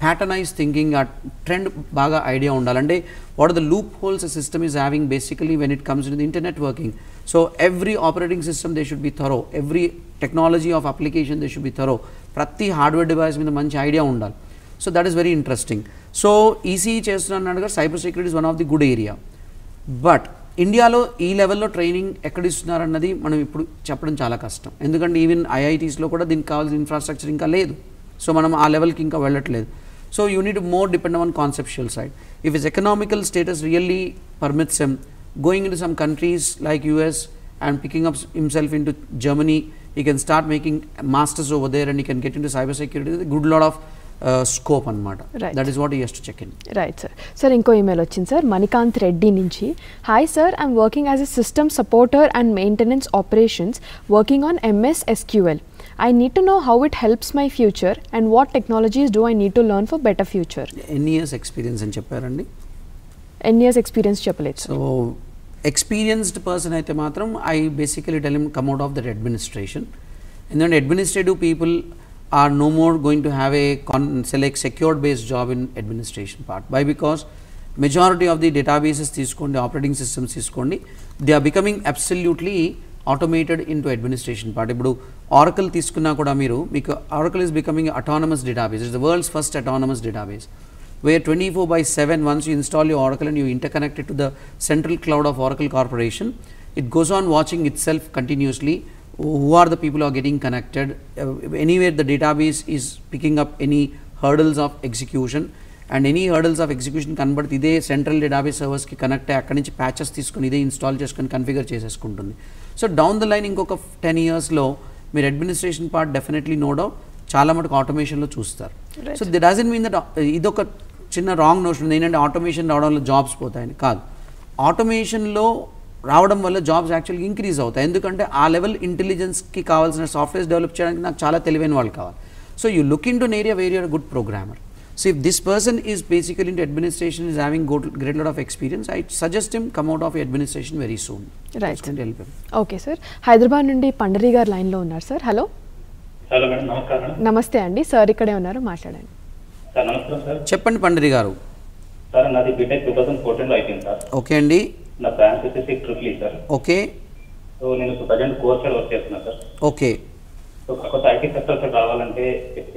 ప్యాటర్నైజ్ థింకింగ్, ఆ ట్రెండ్ బాగా ఐడియా ఉండాలంటే what are the loopholes system is having basically when it comes in the internet working. So every operating system they should be thorough, every technology of application they should be thorough. ప్రతి hardware device మీద మంచి idea ఉండాలి. So that is very interesting. So ఈసీ చేస్తున్నాడు, cyber security is one of the good area. But ఇండియాలో ఈ లెవెల్లో training ఎక్కడ ఇస్తున్నారన్నది మనం ఇప్పుడు చెప్పడం చాలా కష్టం, ఎందుకంటే ఈవెన్ IITsలో కూడా దీనికి కావాల్సిన ఇన్ఫ్రాస్ట్రక్చర్ ఇంకా లేదు. సో మనం ఆ లెవెల్కి ఇంకా వెళ్ళట్లేదు. So you need to more depend on conceptual side. If his economical status really permits him going into some countries like US and picking up himself into Germany, he can start making masters over there and he can get into cyber security. There's a good lot of scope anamata. Right. That is what he has to check in. Right sir. Sir ఇంకో email వచ్చింది sir Manikanth Reddy నుంచి. Hi sir, I'm working as a system supporter and maintenance operations working on MS SQL. I need to know how it helps my future and what technologies do I need to learn for better future. ఎన్ని years experience అని చెప్పారండి? ఎన్ని years experience చెప్పలేదు sir. So experienced person అయితే మాత్రం I basically tell him come out of that administration. ఎందుకంటే administrative people are no more going to have a select secured based job in administration part. Why? Because majority of the databases తీసుకోండి, operating systems తీసుకోండి, they are becoming absolutely automated into administration part. ఇప్పుడు Oracle తీసుకున్నా కూడా మీకు Oracle is becoming an autonomous database. It's the world's first autonomous database where 24/7 once you install your Oracle and you interconnect it to the central cloud of Oracle Corporation, it goes on watching itself continuously. Who are the people who are getting connected, anywhere the database is picking up any hurdles of execution, and any hurdles of execution కనబడితే ఇదే central database సర్వర్స్కి connect అయ్యి అక్కడి నుంచి patches తీసుకొని ఇదే install చేసుకొని configure చేసేసుకుంటుంది. So down the line ఇంకొక 10 yearsలో మీరు administration part definitely no doubt చాలా మటుకు ఆటోమేషన్లో చూస్తారు. So the doesn't mean that ఇదొక చిన్న రాంగ్ నోషన్ ఉంది ఏంటంటే ఆటోమేషన్ రావడం వల్ల జాబ్స్ పోతాయని కాదు. ఆటోమేషన్లో రావడం వల్ల జాబ్స్ యాక్చువల్గా ఇంక్రీజ్ అవుతాయి. ఎందుకంటే ఆ లెవెల్ ఇంటెలిజెన్స్కి కావాల్సిన సాఫ్ట్వేర్స్ డెవలప్ చేయడానికి నాకు చాలా తెలివైన వాళ్ళు కావాలి. So you look in to an area where you are a good programmer. So if this person is basically into administration, is having great lot of experience, I suggest him come out of administration very soon. Right. That's going to help him. Okay sir. Hyderabad నుండి పండరి గారు లైన్లో ఉన్నారు sir. Hello. Hello madam, నమస్కారం. నమస్తే అండి, sir ఇక్కడే ఉన్నారు, మాట్లాడండి. సార్ నమస్కారం సార్. చెప్పండి పండరి గారు. సార్ నాది బీటెక్ 2014లో అయిపోయింది సార్. ఓకే అండి. నా బ్రాంచ్ వచ్చేసి ట్రిపుల్ సార్. ఓకే. సో నేను ప్రజెంట్ కోర్స్ వర్క్ చేస్తున్నాను సార్. ఓకే. సో కొత్త ఐటీ సెక్టర్ రావాలంటే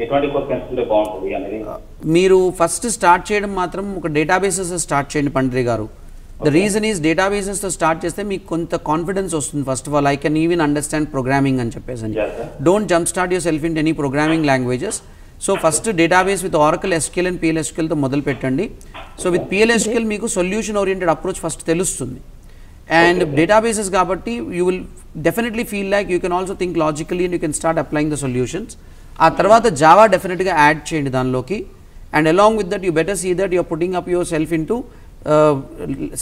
ఎటువంటి కోర్స్ ఎంచుకుంటే బాగుంటుంది అనేది మీరు ఫస్ట్ స్టార్ట్ చేయడం మాత్రం ఒక డేటాబేసెస్ స్టార్ట్ చేయండి Pandri garu. The reason is డేటాబేసెస్తో స్టార్ట్ చేస్తే మీకు కొంత కాన్ఫిడెన్స్ వస్తుంది. First of all I can even understand programming అని చెప్పేసి. Don't jump start yourself in any programming languages. So first database with Oracle SQL అండ్ PLSQLతో మొదలు పెట్టండి. సో విత్ PLSQL మీకు సొల్యూషన్ ఓరియంటెడ్ అప్రోచ్ ఫస్ట్ తెలుస్తుంది. And databases కాబట్టి you will definitely feel like you can also think logically and you can start applying the solutions. ఆ తర్వాత Java డెఫినెట్గా యాడ్ చేయండి దానిలోకి. And along with that you better see that you're putting up yourself in to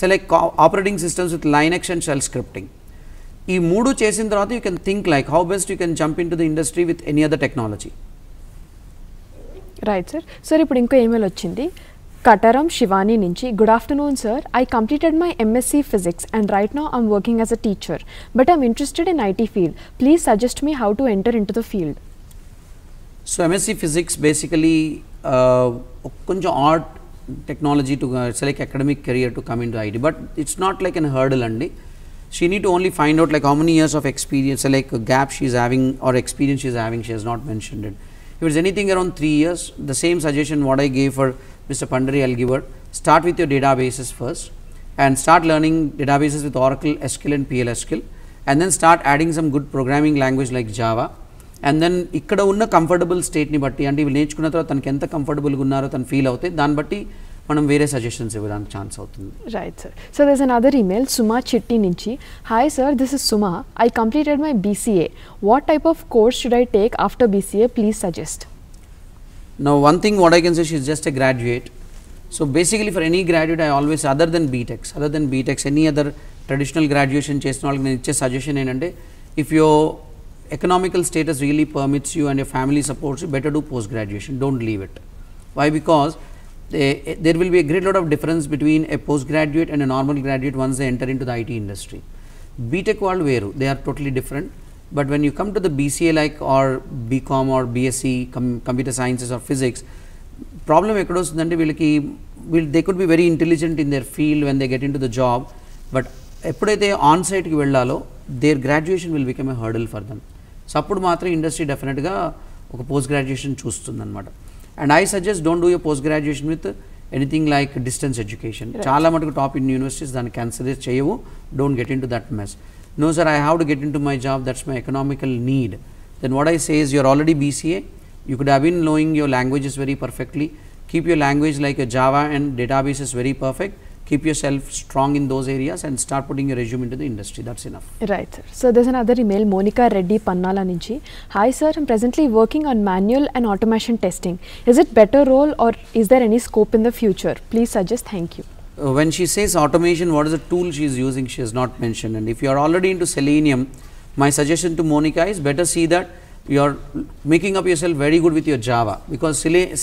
select operating systems with Linux and shell scripting. ఈ మూడు చేసిన తర్వాత you can think like how best you can jump in to the industry with any other technology. Right sir. Sir ఇప్పుడు ఇంకో email వచ్చింది కటరం శివాని నుంచి. Good afternoon sir, I completed my MSc Physics and right now I'm working as a teacher but I'm interested in IT field. Please suggest me how to enter into the field. So MSc Physics basically కొంచెం art technology to select academic career to come into IT, but it's not like an hurdle అండి. She need to only find out like how many years of experience, like a gap she is having or experience she is having. She has not mentioned it. If it's anything around 3 years, the same suggestion what I gave for Mr. Pandari, I'll give her. Start with your databases first and start learning databases with Oracle, SQL and PLSQL, and then start adding some good programming language like Java. And then ikkada unna comfortable state ni batti ante ivi నేర్చుకున్న తర్వాత తనకి ఎంత కంఫర్టబుల్గా ఉన్నారో తను feel అవుతాయి, దాన్ని బట్టి మనం వేరే సజెషన్స్ ఇవ్వడానికి ఛాన్స్ అవుతుంది. Right sir. So there is another email Suma Chitti నుంచి. Hi sir, this is Suma. I completed my BCA. What type of course should I take after BCA? Please suggest. Now one thing what I can say, she is just a graduate. So basically for any graduate I always, other than BTechs, any other traditional graduation చేసిన వాళ్ళకి నేను ఇచ్చే suggestion ఏంటంటే, if your economical status really permits you and your family supports you, better do post graduation, don't leave it. Why? Because there will be a great lot of difference between a postgraduate and a normal graduate once they enter into the IT industry. BTech వాళ్ళు వేరు, they are totally different. But when you come to the BCA like or BCom or BSc computer sciences or physics, problem ekkada ostundante వీళ్ళకి they could be very intelligent in their field when they get into the job, but ఎప్పుడైతే on సైట్కి వెళ్ళాలో their graduation will become a hurdle for them. So అప్పుడు మాత్రం industry డెఫినెట్గా ఒక post graduation చూస్తుందన్నమాట. And I suggest don't do your post graduation with anything like distance education. చాలా మటుకు టాప్ ఇన్ యూనివర్సిటీస్ దాన్ని కన్సిడర్ చేయవు. Don't get in to that mess. No sir, I have to get into my job, that's my economical need. Then what I say is, you're already BCA, you could have been knowing your languages very perfectly, keep your language like a Java and database is very perfect. Keep yourself strong in those areas and start putting your resume into the industry. That's enough. Right, sir. So there's another email, Monica Reddy Pannala Nunchi. Hi sir, I'm presently working on manual and automation testing. Is it better role or is there any scope in the future? Please suggest. Thank you. When she says automation, what is the tool she is using, she has not mentioned. And if you are already into Selenium, my suggestion to Monica is better see that you are making up yourself very good with your Java, because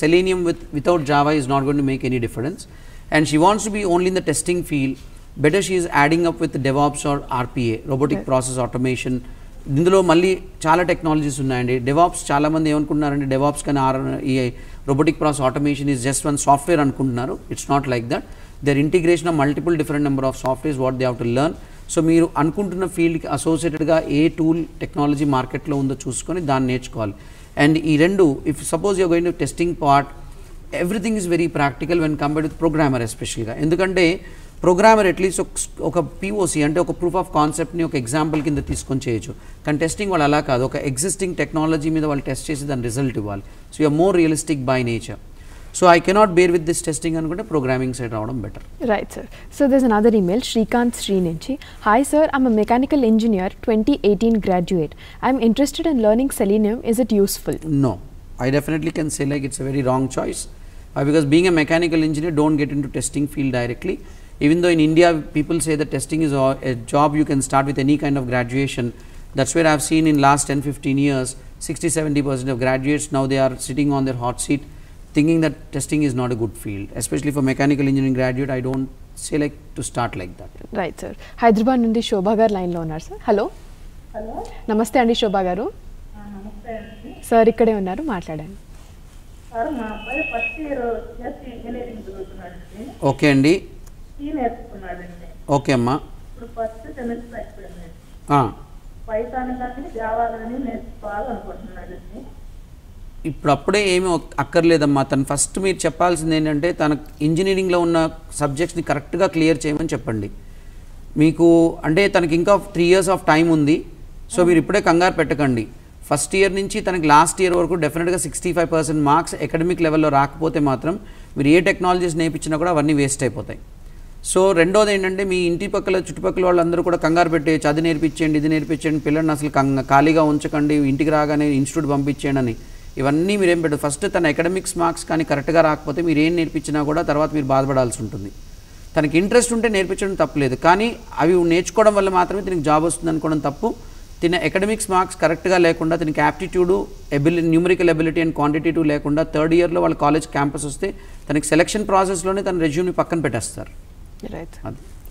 Selenium without Java is not going to make any difference. And she wants to be only in the testing field. Better she is adding up with the DevOps or RPA, robotic process automation. ఇందులో మళ్ళీ చాలా technologies ఉన్నాయండి. DevOps చాలామంది ఏమనుకుంటున్నారంటే DevOps కానీ ఈ robotic process automation is just one software అనుకుంటున్నారు. It's not like that. There integration of multiple different number of softwares what they have to learn. So మీరు అనుకుంటున్న ఫీల్డ్కి అసోసియేటెడ్గా ఏ టూల్ టెక్నాలజీ మార్కెట్లో ఉందో చూసుకొని దాన్ని నేర్చుకోవాలి. అండ్ ఈ రెండు, if suppose you're going to testing part, everything is very practical when compared with programmer ఎస్పెషల్గా. ఎందుకంటే ప్రోగ్రామర్ అట్లీస్ట్ ఒక POC అంటే ఒక ప్రూఫ్ ఆఫ్ కాన్సెప్ట్ని ఒక ఎగ్జాంపుల్ కింద తీసుకొని చేయొచ్చు. కానీ టెస్టింగ్ వాళ్ళు అలా కాదు, ఒక ఎగ్జిస్టింగ్ టెక్నాలజీ మీద వాళ్ళు టెస్ట్ చేసి దాని రిజల్ట్ ఇవ్వాలి. So you're more realistic by nature. So I cannot bear with this testing అనుకుంటే ప్రోగ్రామింగ్ సైడ్ రావడం better. Right, sir. So there's another email, Shrikant Sri Nunchi. Hi sir, I'm a mechanical engineer, 2018 graduate. I'm interested in learning Selenium. Is it useful? No, I definitely can say like it's a very wrong choice. Because being a mechanical engineer, don't get into testing field directly. Even though in India people say that testing is a job you can start with any kind of graduation. That's where I've seen in last 10-15 years 60-70% of graduates now they are sitting on their hot seat thinking that testing is not a good field. Especially for mechanical engineering graduate, I don't say like to start like that. Right, sir. Hyderabad నుండి శోభా గారు లైన్లో ఉన్నారు sir. Hello, నమస్తే అండి శోభా గారు. నమస్తే అండి sir ఇక్కడే ఉన్నారు, మాట్లాడండి. సార్, మా అబ్బాయి ఫస్ట్ ఇయర్ ఇంజనీరింగ్ చదువుతున్నాడండి. ఓకే అండి. నేర్చుకున్నాడండి. ఓకే అమ్మా. ఇప్పుడు ఫస్ట్ సెమిస్టర్ అయిపోయింది. పైథాన్ కానీ జావా కానీ నేర్చుకోవాలనుకుంటున్నాడండి. ఇప్పుడు అప్పుడే ఏమీ అక్కర్లేదమ్మా. తను ఫస్ట్ మీరు చెప్పాల్సింది ఏంటంటే తన ఇంజనీరింగ్లో ఉన్న సబ్జెక్ట్స్ని కరెక్ట్గా క్లియర్ చేయమని చెప్పండి. మీకు అంటే తనకి ఇంకా 3 years ఆఫ్ టైం ఉంది. సో మీరు ఇప్పుడే కంగారు పెట్టకండి. ఫస్ట్ ఇయర్ నుంచి తనకి లాస్ట్ ఇయర్ వరకు డెఫినెట్గా 65% మార్క్స్ అకాడమిక్ లెవెల్లో రాకపోతే మాత్రం మీరు ఏ టెక్నాలజీస్ నేర్పించినా కూడా అవన్నీ వేస్ట్ అయిపోతాయి. సో రెండోది ఏంటంటే మీ ఇంటి పక్కల చుట్టుపక్కల వాళ్ళందరూ కూడా కంగారు పెట్టేయచ్చు, అది నేర్పించండి ఇది నేర్పించండి, పిల్లల్ని అసలు ఖాళీగా ఉంచకండి, ఇంటికి రాగానే ఇన్స్టిట్యూట్ పంపించేయండి అని. ఇవన్నీ మీరేం పెట్టదు. ఫస్ట్ తన అకాడమిక్స్ మార్క్స్ కానీ కరెక్ట్గా రాకపోతే మీరు ఏం నేర్పించినా కూడా తర్వాత మీరు బాధపడాల్సి ఉంటుంది. తనకి ఇంట్రెస్ట్ ఉంటే నేర్పించడం తప్పలేదు, కానీ అవి నేర్చుకోవడం వల్ల మాత్రమే తనకి జాబ్ వస్తుంది అనుకోవడం తప్పు. తిన అకాడమిక్స్ మార్క్స్ కరెక్ట్గా లేకుండా తనకి aptitude numerical ability and quantitative లేకుండా 3rd yearలో వాళ్ళ కాలేజ్ క్యాంపస్ వస్తే తనకి సెలక్షన్ ప్రాసెస్లోనే తన రెజ్యూమ్ని పక్కన పెట్టేస్తారు.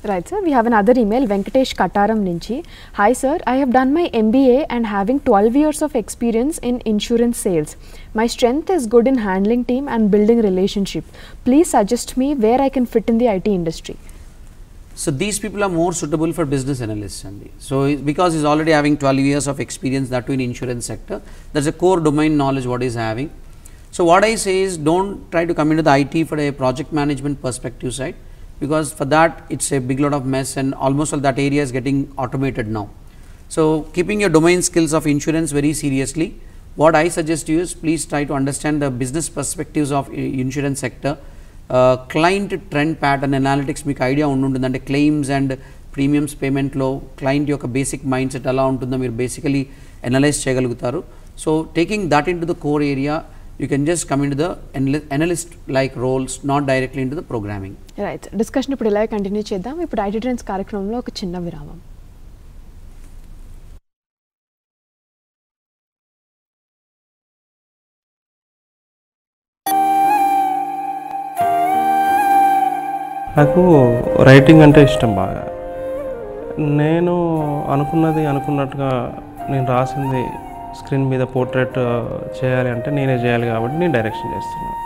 Right, sir. We have another email, Venkatesh Kataram Nunchi. Hi sir, I have done my MBA and having 12 years of experience in insurance sales. My strength is good in handling team and building relationship. Please suggest me where I can fit in the IT industry. So these people are more suitable for business analysts only. So because he's already having 12 years of experience, that too in insurance sector, that's a core domain knowledge what he's having. So what I say is don't try to come into the IT for a project management perspective side, because for that it's a big lot of mess and almost all that area is getting automated now. So keeping your domain skills of insurance very seriously, what I suggest to you is please try to understand the business perspectives of insurance sector. Client trend pattern analytics మీకు idea ఉంటుందంటే claims and premiums పేమెంట్లో client యొక్క basic mind set ఎలా ఉంటుందో మీరు basically analyse చేయగలుగుతారు. So taking that in to the core area you can just come into the analyst like roles, not directly into the programming. Right. Discussion ఇప్పుడు ఇలా continue చేద్దాం. ఇప్పుడు IT Trends కార్యక్రమంలో ఒక చిన్న విరామం. నాకు రైటింగ్ అంటే ఇష్టం బాగా. నేను అనుకున్నట్టుగా నేను రాసింది స్క్రీన్ మీద పోర్ట్రేట్ చేయాలి అంటే నేనే చేయాలి కాబట్టి నేను డైరెక్షన్ చేస్తున్నాను.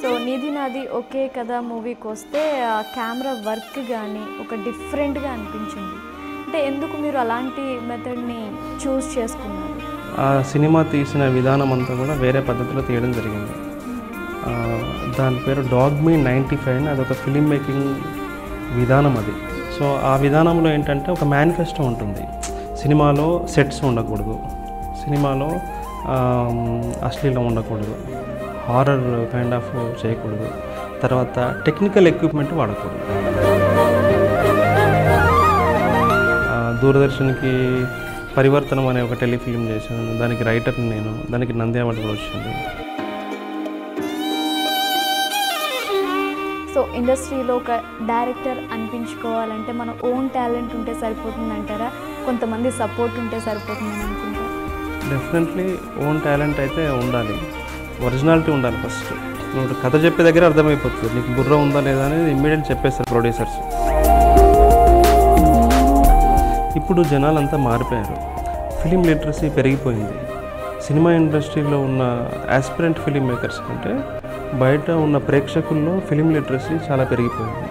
సో నీది నాది ఓకే కదా మూవీకి వస్తే కెమెరా వర్క్ కానీ ఒక డిఫరెంట్గా అనిపించింది. అంటే ఎందుకు మీరు అలాంటి మెథడ్ని చూస్ చేసుకున్నారు? ఆ సినిమా తీసిన విధానం అంతా కూడా వేరే పద్ధతిలో తీయడం జరిగింది. దాని పేరు డాగ్మీ 95 అని, అదొక ఫిలిం మేకింగ్ విధానం అది. సో ఆ విధానంలో ఏంటంటే ఒక మేనిఫెస్టో ఉంటుంది. సినిమాలో సెట్స్ ఉండకూడదు, సినిమాలో అశ్లీలం ఉండకూడదు, హారర్ కైండ్ ఆఫ్ చేయకూడదు, తర్వాత టెక్నికల్ ఎక్విప్మెంట్ వాడకూడదు. దూరదర్శన్కి పరివర్తనం అనే ఒక టెలిఫిలిం చేశాను, దానికి రైటర్ని నేను, దానికి నంది అవార్డు కూడా వచ్చింది. సో ఇండస్ట్రీలో ఒక డైరెక్టర్ అనిపించుకోవాలంటే మన ఓన్ టాలెంట్ ఉంటే సరిపోతుందంటారా, కొంతమంది సపోర్ట్ ఉంటే సరిపోతుందని అనుకుంటారా? డెఫినెట్లీ ఓన్ టాలెంట్ అయితే ఉండాలి, ఒరిజినాలిటీ ఉండాలి. ఫస్ట్ నువ్వు కథ చెప్పే దగ్గర అర్థమైపోతుంది నీకు బుర్ర ఉందా లేదా అనేది ఇమ్మీడియట్ చెప్పేస్తారు ప్రొడ్యూసర్స్. ఇప్పుడు జనాలంతా మారిపోయారు, ఫిలిం లిటరసీ పెరిగిపోయింది. సినిమా ఇండస్ట్రీలో ఉన్న ఆస్పిరెంట్ ఫిలిం మేకర్స్ కంటే బయట ఉన్న ప్రేక్షకుల్లో ఫిలిం లిటరసీ చాలా పెరిగిపోయింది.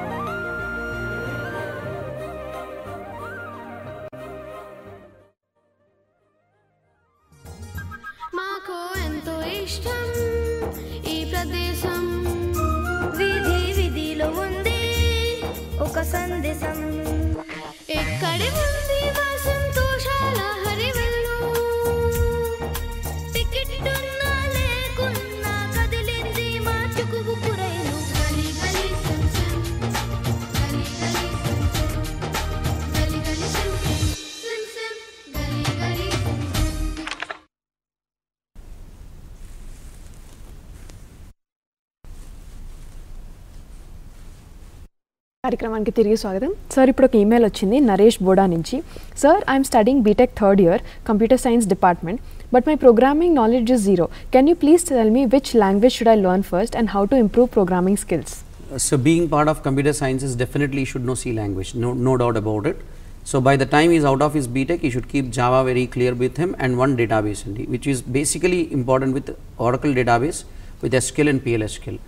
మాకు ఎంతో ఇష్టం ఈ ప్రదేశం, వీధి వీధిలో ఉంది ఒక సందేశం, ఎక్కడి ఉంది సంతోషాల హరివెల్లు, టికెట్ ఉన్నా లేకున్నా కదిలింది మా చుకుబుకు రైలు, గలి గలి సంసం, గలి గలి సంసం, గలి గలి సంసం, సంసం, గలి గలి కార్యక్రమానికి తిరిగి స్వాగతం. సార్ ఇప్పుడు ఒక ఈమెయిల్ వచ్చింది నరేష్ బోడా నుంచి. Sir, I'm studying BTech third year computer science department, but my programming knowledge is zero. Can you please tell me which language should I learn first and how to improve programming skills? So being part of computer sciences, definitely he should know C language, no doubt about it. So by the time he is out of his BTech, he should keep Java very clear with him and one database only, which is basically important with Oracle database, with SQL and PLSQL.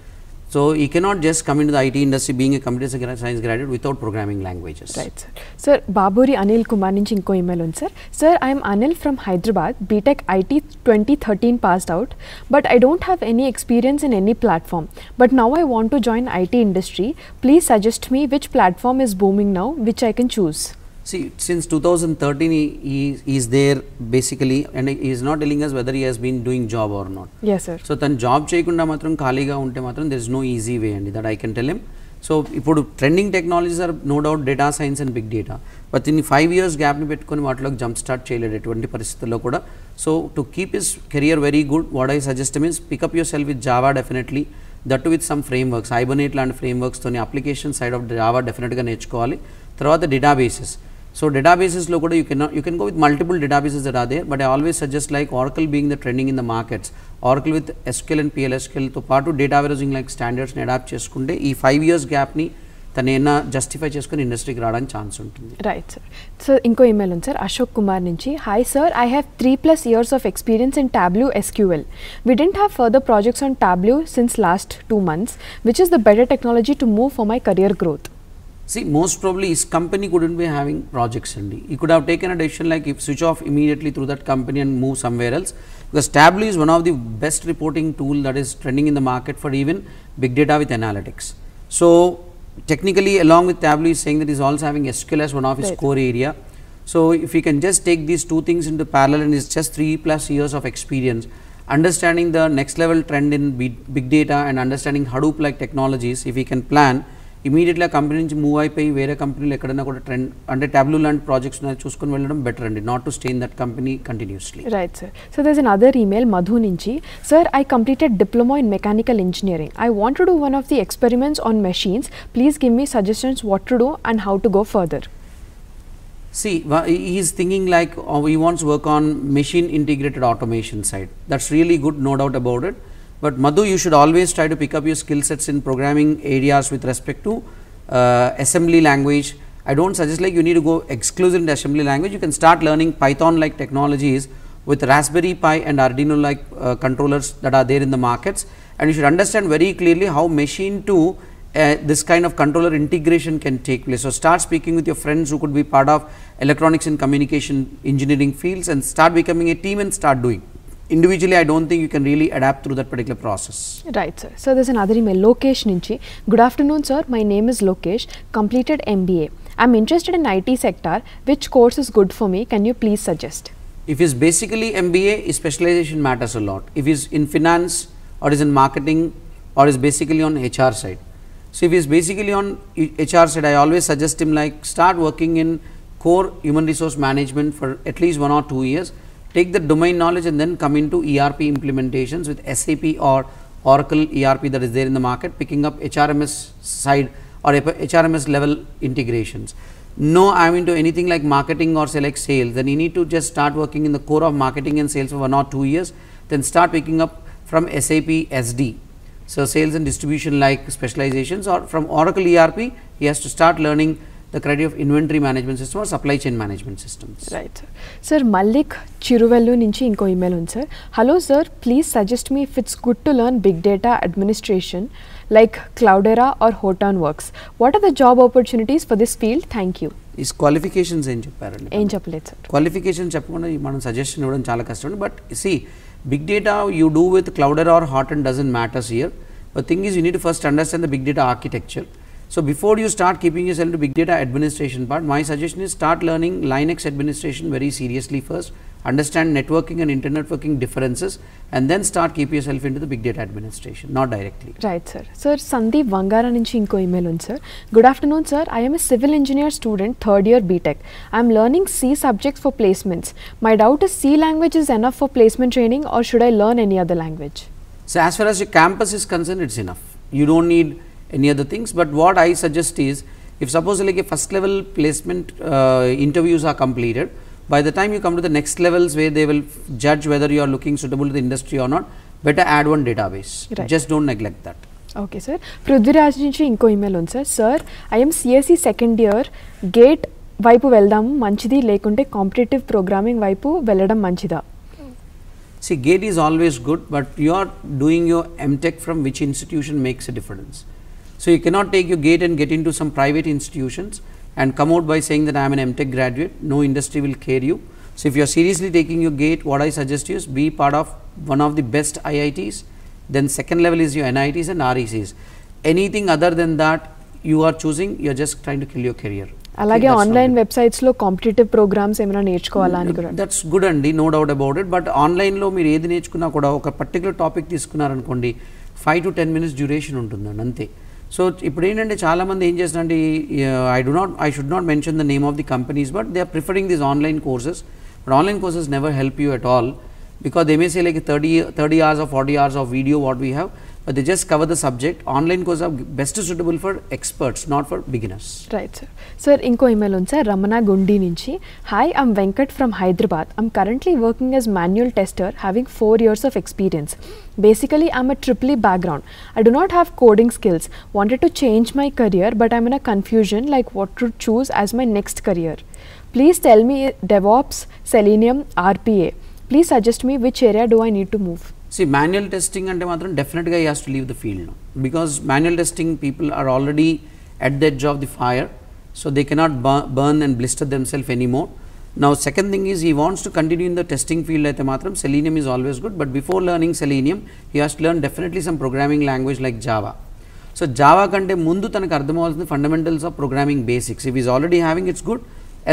So he cannot just come into the IT industry being a computer science graduate without programming languages. Right, sir. Sir, Baburi Anil Kumar nunchi inko email undi sir. Sir, I am Anil from Hyderabad, BTech IT 2013 passed out, but I don't have any experience in any platform. But now I want to join IT industry. Please suggest me which platform is booming now, which I can choose. See, since 2013 he is there basically, and he is not telling us whether he has been doing job or not. Yes, sir. So tan job cheyakunda matram khaliga unte matram there is no easy way andi that I can tell him. So ipudu trending technologies are no doubt data science and big data, but in 5 years gap ni pettukoni vaatloki jump start cheyaledu etuvanti paristhitullo kuda. So to keep his career very good, what I suggest him is pick up yourself with Java definitely, that too with some frameworks, Hibernate land frameworks toni application side of Java definitely ga నేర్చుకోవాలి. తర్వాత databases. So databases lo kuda you can go with multiple databases that are there, but I always suggest like Oracle being the trending in the markets, Oracle with SQL and PLSQL to part of data warehousing like standards ni adapt cheskunte ee 5 years gap ni tanena justify cheskoni industry ki raadani chance untundi. Right, sir. So inko email undi sir Ashok Kumar nunchi. Hi sir, I have 3+ years of experience in Tableau SQL. We didn't have further projects on Tableau since last 2 months. Which is the better technology to move for my career growth? See, most probably his company couldn't be having projects only. He could have taken a decision like if switch off immediately through that company and move somewhere else, because Tableau is one of the best reporting tool that is trending in the market for even big data with analytics. So technically along with Tableau he is saying that he is also having SQL as one of his core area. So if he can just take these two things into parallel and is just 3+ years of experience, understanding the next level trend in big data and understanding Hadoop like technologies, if he can plan immediately a company నుంచి move అయిపోయి వేరే కంపెనీలో ఎక్కడైనా కూడా trend అంటే Tableau లాంటి projects చూసుకొని వెళ్ళడం బెటర్ అండి, not to stay in that company continuously. Right sir. So there is another email Madhu నుంచి. Sir, I completed diploma in mechanical engineering. I want to do one of the experiments on machines. Please give me suggestions what to do and how to go further. See, he is thinking like he wants to work on machine integrated automation side. That's really good, no doubt about it. But Madhu, you should always try to pick up your skill sets in programming areas with respect to assembly language. I don't suggest like you need to go exclusive in the assembly language. You can start learning Python like technologies with Raspberry Pi and Arduino like controllers that are there in the markets, and you should understand very clearly how machine to this kind of controller integration can take place. So start speaking with your friends who could be part of electronics and communication engineering fields and start becoming a team and start doing. Individually, I don't think you can really adapt through that particular process. Right, sir. So there's another email, Lokesh Nunchi. Good afternoon, sir. My name is Lokesh, completed MBA. I'm interested in IT sector. Which course is good for me? Can you please suggest? If he's basically MBA, his specialization matters a lot. If he's in finance or is in marketing or is basically on HR side. So if he's basically on HR side, I always suggest him like start working in core human resource management for at least 1 or 2 years. Take the domain knowledge and then come into ERP implementations with SAP or Oracle ERP that is there in the market, picking up HRMS side or HRMS level integrations. No, I'm into anything like marketing or select sales, then you need to just start working in the core of marketing and sales for 1 or 2 years, then start picking up from SAP SD. So sales and distribution like specializations, or from Oracle ERP, he has to start learning the criteria of inventory management system or supply chain management systems. Right. Sir, Malik Chiruvellu nunchi inko email undi sir. Hello sir, please suggest me if it's good to learn big data administration like Cloudera or Hortonworks. What are the job opportunities for this field? Thank you. Is qualifications ఏం చెప్పారండి? ఏం చెప్పలేదు sir. Qualification చెప్పకుండా మనం suggestion ఇవ్వడం చాలా కష్టం. But see, big data you do with Cloudera or Horton doesn't matters here. But thing is, you need to first understand the big data architecture. So before you start keeping yourself into big data administration part, my suggestion is start learning Linux administration very seriously first, understand networking and internetworking differences, and then start keep yourself into the big data administration, not directly. Right sir. Sir, Sandeep Vangara nunchi inko email undi sir. Good afternoon sir, I am a civil engineer student, 3rd year BTech. I am learning C subjects for placements. My doubt is C language is enough for placement training or should I learn any other language? So as far as your campus is concerned, it's enough. You don't need any other things, but what I suggest is, if suppose like a first level placement interviews are completed, by the time you come to the next levels where they will judge whether you are looking suitable to the industry or not, better add one database. Right. Just don't neglect that. Okay sir. Prithviraj nunchi inko email undi sir. Sir, I am CSE 2nd year, GATE వైపు వెళ్దాం మంచిది లేకుంటే competitive programming వైపు వెళ్ళడం మంచిదా? See, GATE is always good, but you are doing your MTech from which institution makes a difference. So you cannot take your GATE and get into some private institutions and come out by saying that I am an MTech graduate. No industry will care you. So if you are seriously taking your GATE, what I suggest you is be part of one of the best IITs. Then second level is your NITs and RECs. Anything other than that you are choosing, you are just trying to kill your career. అలాగే online వెబ్సైట్స్లో competitive programs ఏమైనా నేర్చుకోవాలా అని కూడా? That's good అండి, no doubt about it. But ఆన్లైన్లో మీరు ఏది నేర్చుకున్నా కూడా ఒక పర్టికులర్ టాపిక్ తీసుకున్నారనుకోండి, 5 to 10 minutes డ్యూరేషన్ ఉంటుందండి అంతే. సో ఇప్పుడు ఏంటంటే చాలామంది ఏం చేస్తారంటే, I should not mention the name of the companies, but they are preferring these online courses. But online courses never help you at all, because they may say like 30 hours or 40 hours of video what we have, but they just cover the subject. Online courses are best suitable for experts, not for beginners. Right sir. Sir, inko email undi sir, Ramana Gundi nunchi. Hi, I'm Venkat from Hyderabad. I'm currently working as manual tester, having 4 years of experience. Basically, I'm a EEE background. I do not have coding skills. Wanted to change my career, but I'm in a confusion like what to choose as my next career. Please tell me DevOps, Selenium, RPA. Please suggest me which area do I need to move? See, manual testing ante matram definitely he has to leave the field now, because manual testing people are already at the edge of the fire, so they cannot burn and blister themselves anymore. Now second thing is, he wants to continue in the testing field aithe matram Selenium is always good, but before learning Selenium he has to learn definitely some programming language like Java. So Java kante mundu tanaku ardhamavalsina fundamentals of programming basics. If he is already having, it's good,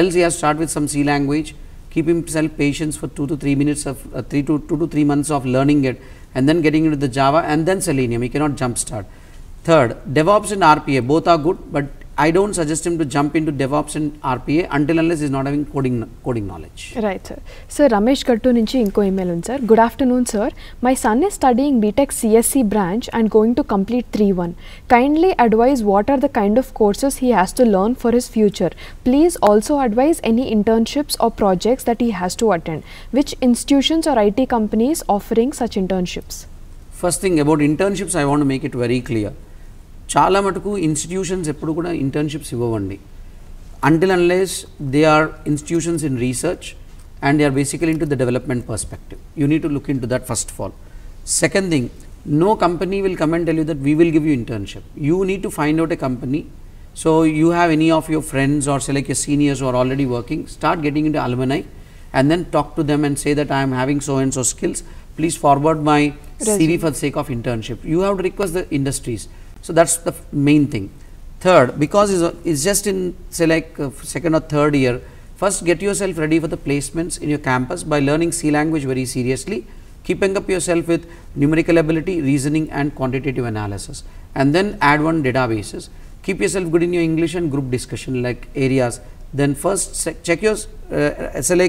else he has to start with some C language, keep himself patience for 2 to 3 minutes of 2 to 3 months of learning it, and then getting into the Java and then Selenium. He cannot jump start. Third, DevOps and RPA both are good, but I don't suggest him to jump into DevOps and RPA until unless he is not having coding knowledge. Right sir. Sir, Ramesh Kattu nunchi inko email undi sir. Good afternoon sir. My son is studying BTech CSC branch and going to complete 3-1. Kindly advise what are the kind of courses he has to learn for his future. Please also advise any internships or projects that he has to attend. Which institutions or IT companies offering such internships? First thing about internships, I want to make it very clear. చాలా మటుకు institutions ఎప్పుడు కూడా internships ఇవ్వండి until unless they are institutions in research and they are basically into the development perspective. You need to look in to that first of all. Second thing, no company will come and tell you that we will give you internship. You need to find out a company. So you have any of your friends or say like your seniors who are already working, start getting into alumni and then talk to them and say that I am having so and so skills, please forward my CV for the sake of internship. You have to request the industries. So that's the main thing. Third, because it's just in say like second or third year, first get yourself ready for the placements in your campus by learning C language very seriously, keeping up yourself with numerical ability, reasoning and quantitative analysis, and then add one databases. Keep yourself good in your English and group discussion like areas. Then first check your SLA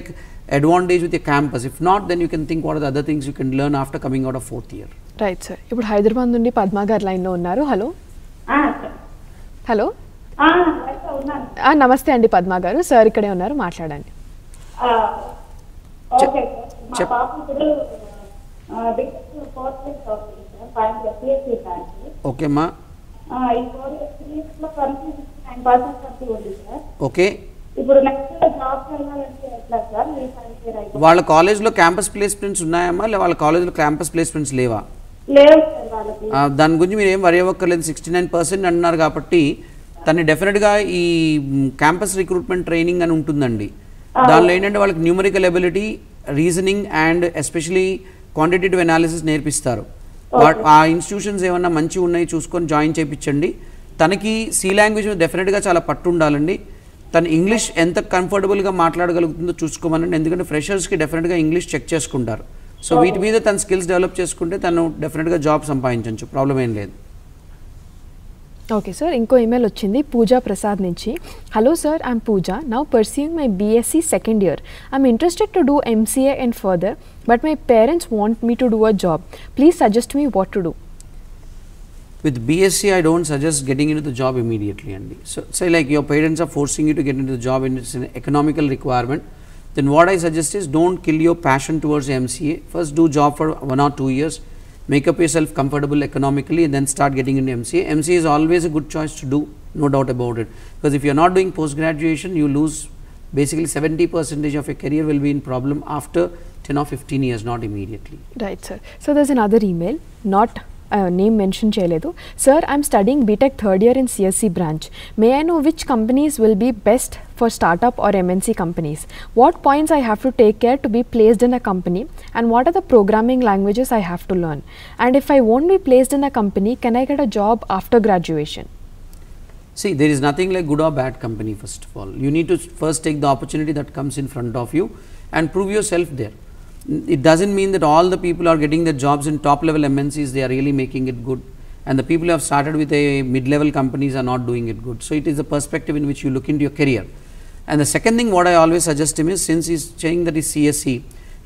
advantage with your campus. If not, then you can think what are the other things you can learn after coming out of 4th year. Right sir. ఇప్పుడు హైదరాబాద్ నుండి పద్మ గారు లైన్లో ఉన్నారు. Hello hello నమస్తే అండి పద్మ గారు, sir ఇక్కడే ఉన్నారు, మాట్లాడండి. ఓకే అమ్మా. ఓకే, వాళ్ళ కాలేజ్లో క్యాంపస్ ప్లేస్మెంట్స్ ఉన్నాయమ్మా? వాళ్ళ కాలేజ్లో క్యాంపస్ ప్లేస్మెంట్స్ లేవా? దాని గురించి మీరు ఏం వరి అవ్వక్కర్లేదు. 69% అంటున్నారు కాబట్టి తను డెఫినెట్గా ఈ క్యాంపస్ రిక్రూట్మెంట్ ట్రైనింగ్ అని ఉంటుందండి. దానిలో ఏంటంటే వాళ్ళకి numerical ability, reasoning and especially quantitative analysis నేర్పిస్తారు. ఆ ఇన్స్టిట్యూషన్స్ ఏమన్నా మంచి ఉన్నాయి చూసుకొని జాయిన్ చేయించండి. తనకి సి లాంగ్వేజ్ డెఫినెట్గా చాలా పట్టు ఉండాలండి. తను ఇంగ్లీష్ ఎంత కంఫర్టబుల్గా మాట్లాడగలుగుతుందో చూసుకోమనండి. ఎందుకంటే ఫ్రెషర్స్కి డెఫినెట్గా ఇంగ్లీష్ చెక్ చేసుకుంటారు. సో వీటి మీద తన స్కిల్స్ డెవలప్ చేసుకుంటే తను డెఫినెట్గా జాబ్ సంపాదించవచ్చు, ప్రాబ్లం ఏం లేదు. ఓకే సార్, ఇంకో ఈమెయిల్ వచ్చింది పూజా ప్రసాద్ నుంచి. Hello sir, I'm Pooja, now pursuing my BSc second year. I'm interested to do MCA and further, but my parents want me to do a job. Please suggest me what to do. With BSc, I don't suggest getting into the job immediately. So say like your parents are forcing you to get into the job and it's an economical requirement, then what I suggest is don't kill your passion towards MCA. First do job for 1 or 2 years, make up yourself comfortable economically and then start getting into MCA. MCA is always a good choice to do, no doubt about it, because if you are not doing post graduation, you lose basically 70% of your career will be in problem after 10 or 15 years, not immediately. Right sir. So there's another email, not name mention చేయలేదు. Sir, I'm studying BTech third year in CSC branch. May I know which companies will be best for startup or MNC companies? What points I have to take care to be placed in a company, and what are the programming languages I have to learn? And if I won't be placed in a company, can I get a job after graduation? See, there is nothing like good or bad company. First of all, you need to first take the opportunity that comes in front of you and prove yourself there. It doesn't mean that all the people are getting their jobs in top level MNCs, they are really making it good, and the people who have started with a mid level companies are not doing it good. So it is the perspective in which you look into your career. And the second thing what I always suggest him is, since he is saying that he is CSC,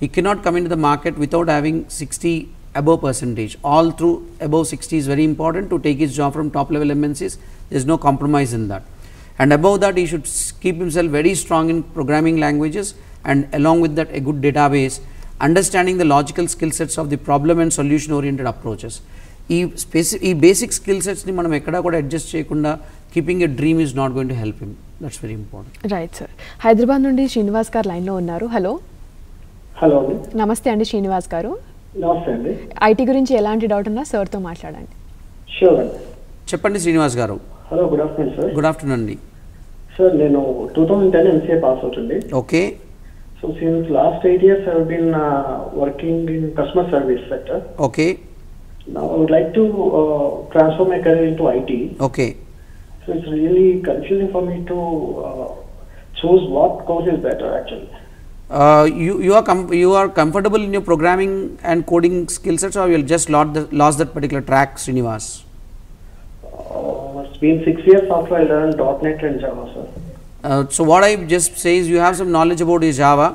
he cannot come into the market without having 60 above percentage. All through above 60 is very important to take his job from top level MNCs. There is no compromise in that. And above that, he should keep himself very strong in programming languages, and along with that a good database, understanding the logical skill sets of the problem and solution oriented approaches. ఈ basic skill sets ni manam ekkada kuda adjust cheyakunda keeping a dream is not going to help him. That's very important. Right sir. Hyderabad నుండి శ్రీనివాస్ గారు లైన్లో ఉన్నారు. Hello hello నమస్తే అండి శ్రీనివాస్ గారు. నమస్తే అండి. ఐటీ గురించి ఎలాంటి డౌట్ ఉన్నా సార్తో మాట్లాడండి. షూర్ అండి. చెప్పండి శ్రీనివాస్ గారు. Hello, good afternoon sir. Good afternoon అండి. సార్, నేను 2010 MCA పాస్ అవుట్ అండి. Okay. So since last 8 years I have been working in customer service sector. Okay. Now I would like to transform my career into IT. Okay. So it's really confusing for me to choose what course is better actually. You are comfortable in your programming and coding skill sets, or you will just lost that particular track, Srinivas? It's been 6 years after I learned .NET and Java, sir. So what I just say is you have some knowledge about your Java.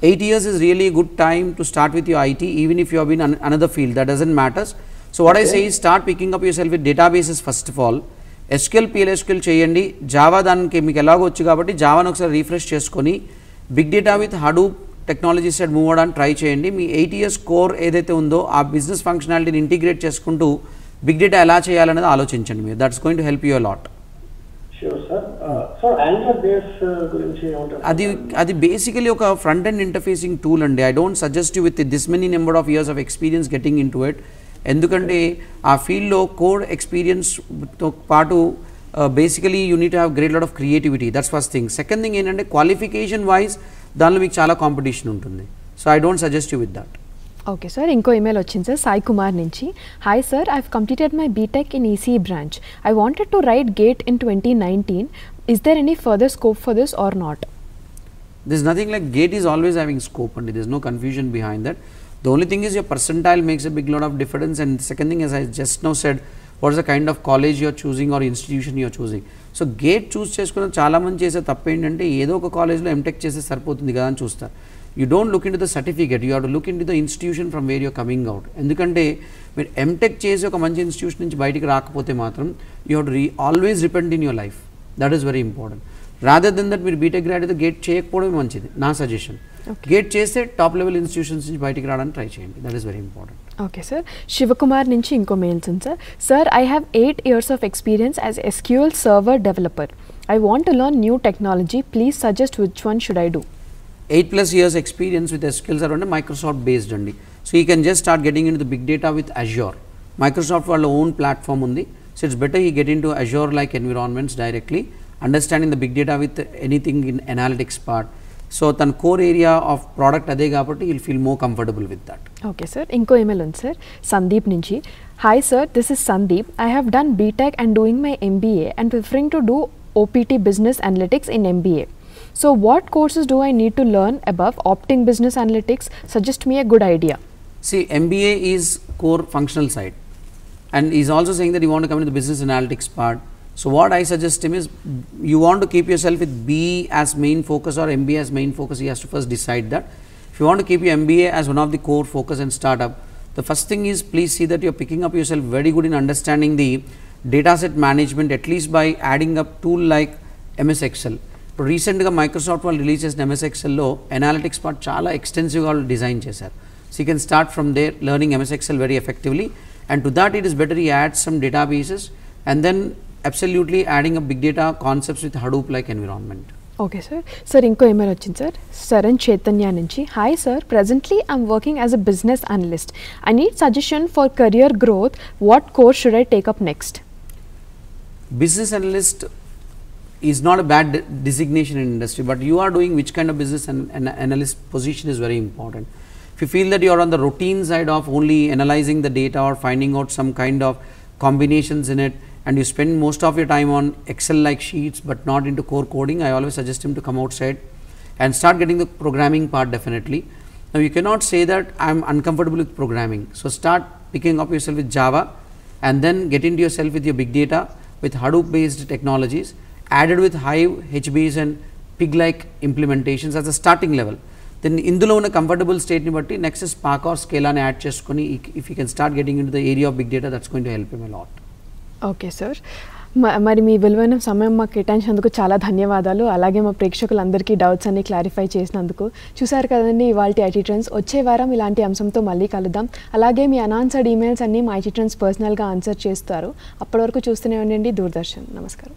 8 years is really a good time to start with your IT, even if you have been in another field, that doesn't matter. So what I say is start picking up yourself with databases first of all. SQL, PLSQL cheyandi. Java daniki meeku elago vachu kabatti Java nu okasari refresh cheskoni big data with Hadoop technology side move avadani try cheyandi. Me 8 years core ఏదైతే ఉందో ఆ business ఫంక్షనాలిటీని integrate చేసుకుంటూ big data ఎలా చేయాలనేది ఆలోచించండి మీరు. That's going to help you a lot. అది basically ఒక ఫ్రంట్ ఎండ్ ఇంటర్ఫేసింగ్ టూల్ అండి. I don't suggest you with this many number of years of experience getting in to it. ఎందుకంటే ఆ ఫీల్డ్లో కోడ్ ఎక్స్పీరియన్స్తో పాటు basically you need to have great lot of creativity. That's first thing. Second thing ఏంటంటే qualification wise దానిలో మీకు చాలా competition ఉంటుంది. So I don't suggest you with that. Okay sir, ఇంకో ఈమెయిల్ వచ్చింది సార్ సాయి కుమార్ నుంచి. Hi sir, I have completed my BTech in EC branch. I wanted to write GATE in 2019. Is there any further scope for this or not? There's nothing like GATE is always having scope and there's no confusion behind that. The only thing is your percentile makes a big lot of difference, and the second thing, as I just now said, what is the kind of college you are choosing or institution you are choosing. So GATE choose చేసుకున్న చాలా మంది చేసే తప్పు ఏంటంటే ఏదో ఒక కాలేజ్లో MTech చేస్తే సరిపోతుంది కదా అని చూస్తారు. You don't look in to the certificate, you have to look in to the institution from where you're coming out. ఎందుకంటే మీరు ఎంటెక్ చేసి ఒక మంచి ఇన్స్టిట్యూషన్ నుంచి బయటికి రాకపోతే మాత్రం you have to always repent in your life. That is very important. Rather than that మీరు బీటెక్ గ్రాడ్ అయితే గేట్ చేయకపోవడమే మంచిది నా సజెషన్. గేట్ చేస్తే టాప్ లెవెల్ ఇన్స్టిట్యూషన్స్ నుంచి బయటికి రావడానికి ట్రై చేయండి. That is very important. Okay sir, Shivakumar నుంచి ఇంకో మెయిల్స్ ఉంది sir. Sir, I have 8 years of experience as SQL server developer. I want to learn new technology. Please suggest which one should I do? 8+ years experience with SQL server అంటే Microsoft based అండి. So you can just start getting in to the big data with Azure. Microsoft వాళ్ళ own platform ఉంది. So it's better you get in to Azure like environments directly, understanding the big data with anything in analytics part. So తన core area of product అదే కాబట్టి will feel more comfortable with that. Okay sir, ఇంకో email ఉంది sir Sandeep నుంచి. Hi sir, this is Sandeep. I have done BTech and doing my MBA and preferring to do OPT business analytics in MBA. So what courses do I need to learn above opting business analytics? Suggest me a good idea. See, MBA is core functional side and he's also saying that you want to come into the business analytics part. So what I suggest him is, you want to keep yourself with BE as main focus or MBA as main focus. He has to first decide that. If you want to keep your MBA as one of the core focus and startup, the first thing is please see that you're picking up yourself very good in understanding the data set management, at least by adding up tool like MS Excel. ఇప్పుడు రీసెంట్గా Microsoft వాళ్ళు release చేసిన MS Excelలో analytics part చాలా ఎక్స్టెన్సివ్గా వాళ్ళు design చేశారు. So you can start from there learning MS Excel very effectively, and to that it is better you add some databases and then absolutely adding up big data concepts with Hadoop like environment. Okay sir. Sir, ఇంకో email వచ్చింది sir Saran Chaitanya నుంచి. Hi sir, presently I'm working as a business analyst. I need suggestion for career growth. What course should I take up next? Business analyst is not a bad designation in industry, but you are doing which kind of business analyst position is very important. If you feel that you are on the routine side of only analyzing the data or finding out some kind of combinations in it, and you spend most of your time on Excel like sheets but not into core coding, I always suggest him to come outside and start getting the programming part definitely. Now you cannot say that I am uncomfortable with programming, so start picking up yourself with Java and then get into yourself with your big data with Hadoop based technologies added with Hive, HBase and pig like implementations as a starting level. Then ఇందులో ఉన్న comfortable స్టేట్ని బట్టి next Spark or స్కేలాని add చేసుకొని if you can start getting in to the area of big data, that's going to help him a lot. Okay sir, మరి మీ విలువైన సమయం మాకు కేటాయించినందుకు చాలా ధన్యవాదాలు. అలాగే మా ప్రేక్షకులందరికీ డౌట్స్ అన్ని క్లారిఫై చేసినందుకు. చూసారు కదండి ఇవాల్టి ఐటీ ట్రెండ్స్. వచ్చే వారం ఇలాంటి అంశంతో మళ్ళీ కలుద్దాం. అలాగే మీ అన్ఆన్సర్డ్ ఈమెయిల్స్ అన్నీ మా ఐటీ ట్రెండ్స్ పర్సనల్గా ఆన్సర్ చేస్తారు. అప్పటి వరకు చూస్తూనే ఉండండి దూరదర్శన్. నమస్కారం.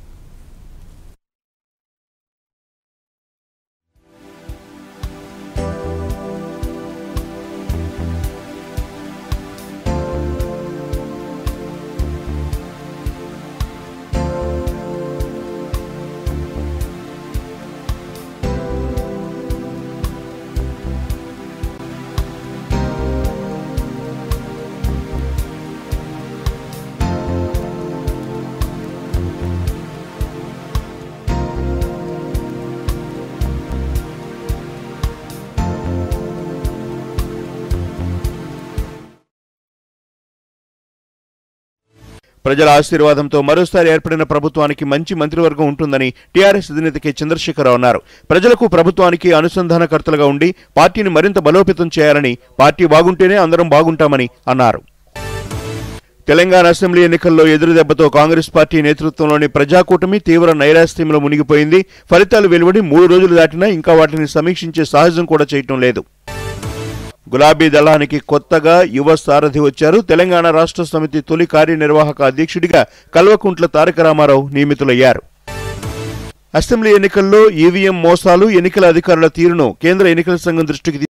ప్రజల ఆశీర్వాదంతో మరోసారి ఏర్పడిన ప్రభుత్వానికి మంచి మంత్రివర్గం ఉంటుందని టీఆర్ఎస్ అధినేత కె చంద్రశేఖరరావు అన్నారు. ప్రజలకు ప్రభుత్వానికి అనుసంధానకర్తలుగా ఉండి పార్టీని మరింత బలోపేతం చేయాలని, పార్టీ బాగుంటేనే అందరం బాగుంటామని అన్నారు. తెలంగాణ అసెంబ్లీ ఎన్నికల్లో ఎదురుదెబ్బతో కాంగ్రెస్ పార్టీ నేతృత్వంలోని ప్రజాకూటమి తీవ్ర నైరాశ్యంలో మునిగిపోయింది. ఫలితాలు వెలువడి 3 రోజులు దాటినా ఇంకా వాటిని సమీక్షించే సాహసం కూడా చేయటం లేదు. గులాబీ దళానికి కొత్తగా యువ సారథి వచ్చారు. తెలంగాణ రాష్ట్ర సమితి తొలి కార్యనిర్వాహక అధ్యక్షుడిగా కల్వకుంట్ల తారక రామారావు నియమితులయ్యారు. అసెంబ్లీ ఎన్నికల్లో ఈవీఎం మోసాలు, ఎన్నికల అధికారుల తీరును కేంద్ర ఎన్నికల సంఘం దృష్టికి